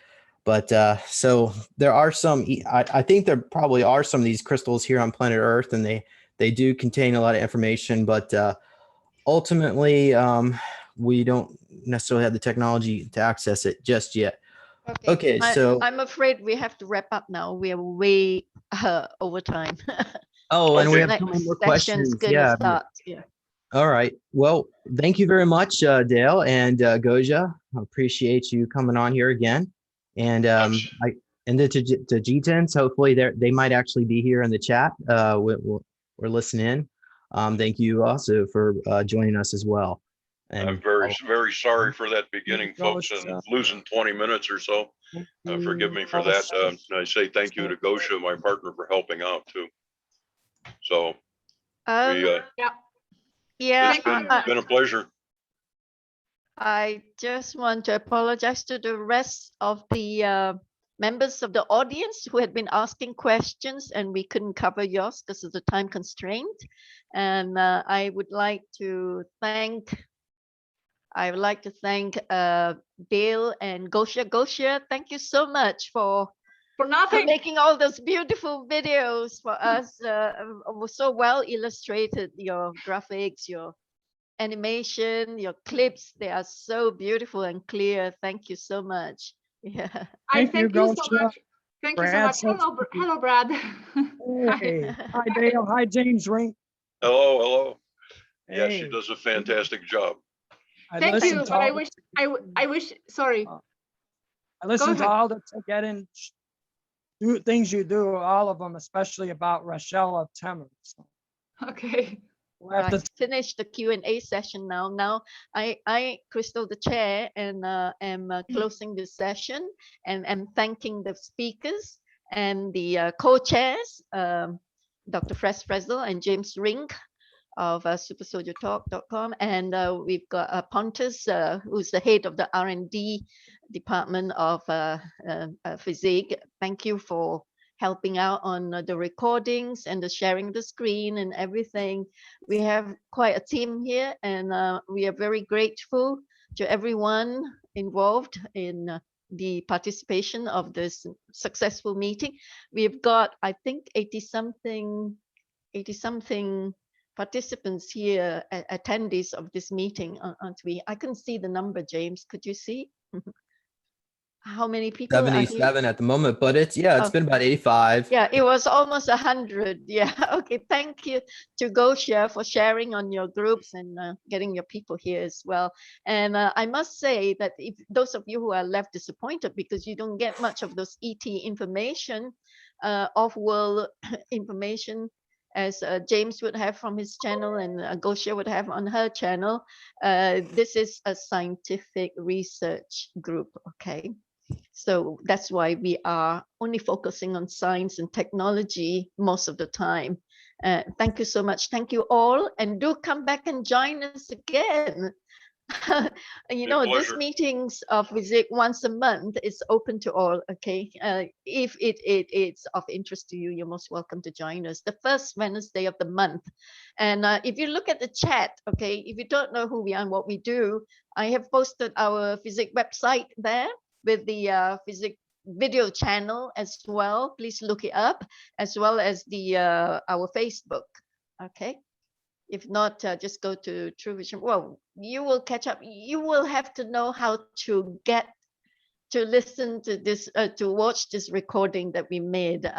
But so there are some, I think there probably are some of these crystals here on planet Earth, and they do contain a lot of information. But ultimately, we don't necessarily have the technology to access it just yet. Okay, so I'm afraid we have to wrap up now. We are way over time. Oh, and we have so many more questions. Yeah. Yeah. All right. Well, thank you very much, Dale and Gosia. I appreciate you coming on here again. And and then to G10s, hopefully they might actually be here in the chat. We're listening. Thank you also for joining us as well. And I'm very, very sorry for that beginning, folks, and losing 20 minutes or so. Forgive me for that. I say thank you to Gosia, my partner, for helping out too. So Um, we, yeah, it's been a pleasure. I just want to apologize to the rest of the members of the audience who had been asking questions and we couldn't cover yours because of the time constraint. And I would like to thank Dale and Gosia. Gosia, thank you so much for nothing. making all those beautiful videos for us. So well illustrated, your graphics, your animation, your clips, they are so beautiful and clear. Thank you so much. Yeah. Thank you so much. Thank you so much. Hello, Brad. Hey. Hi, Dale. Hi, James Rink. Hello, hello. Yeah, Hey. she does a fantastic job. Thank you, but I wish, sorry. I listen to all the getting things you do, all of them, especially about Rochelle Temer. So. Okay. We'll have to finish the Q&A session now. Now I Crystal, the chair, and am closing this session and am thanking the speakers and the co-chairs, Dr. Fresel and James Rink of supersoldiertalk.com, and we've got Pontus, who's the head of the R&D department of FESIG. Thank you for helping out on the recordings and the sharing the screen and everything. We have quite a team here, and we are very grateful to everyone involved in the participation of this successful meeting. We've got, I think, 80 something participants here, attendees of this meeting, aren't we? I couldn't see the number, James. Could you see? How many people? 77 at the moment, but it's been about 85. Yeah, it was almost 100. Yeah. Okay. Thank you to Gosia for sharing on your groups and getting your people here as well. And I must say that if those of you who are left disappointed because you don't get much of those ET information, off-world information, as James would have from his channel and Gosia would have on her channel, this is a scientific research group. Okay. So that's why we are only focusing on science and technology most of the time. Thank you so much. Thank you all. And do come back and join us again. This meetings of FESIG once a month is open to all. Okay. If it's of interest to you, you're most welcome to join us the first Wednesday of the month. And if you look at the chat, okay, if you don't know who we are and what we do, I have posted our FESIG website there with the FESIG video channel as well. Please look it up, as well as the our Facebook. Okay. If not, just go to True Vision. Well, you will catch up. You will have to know how to get to listen to this, to watch this recording that we made.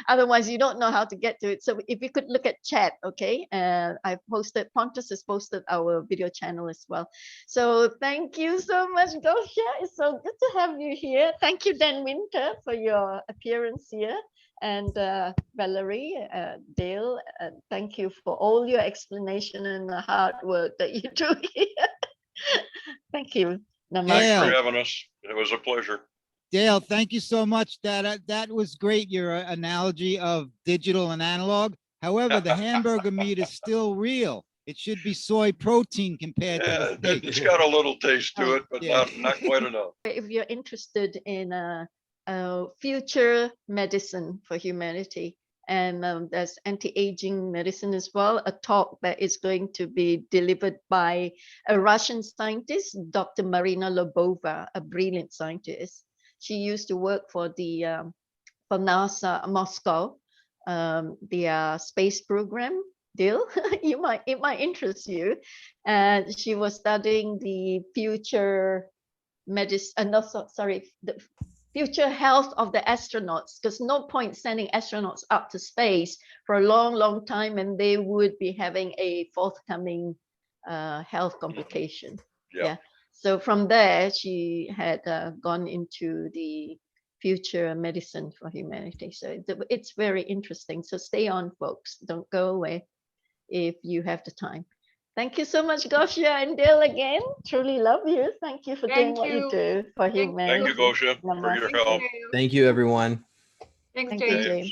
Otherwise, you don't know how to get to it. So if you could look at chat, okay? I posted, Pontus has posted our video channel as well. So thank you so much, Gosia. It's so good to have you here. Thank you, Dan Winter, for your appearance here. And Valerie, Dale, thank you for all your explanation and the hard work that you do here. Thank you. Thanks for having us. It was a pleasure. Dale, thank you so much. That was great, your analogy of digital and analog. However, the hamburger meat is still real. It should be soy protein compared to the steak. It's got a little taste to it, but not quite enough. If you're interested in future medicine for humanity, and there's anti-aging medicine as well, a talk that is going to be delivered by a Russian scientist, Dr. Marina Lobova, a brilliant scientist. She used to work for the for NASA Moscow, the space program. Dale, it might interest you. And she was studying the future medicine. The future health of the astronauts, because no point sending astronauts up to space for a long time and they would be having a forthcoming health complication. Yeah. So from there, she had gone into the future medicine for humanity. So it's very interesting. So stay on, folks. Don't go away if you have the time. Thank you so much, Gosia and Dale, again. Truly love you. Thank you for doing what you do for humanity. Thank you, Gosia, for your help. Thank you, everyone. Thanks, James.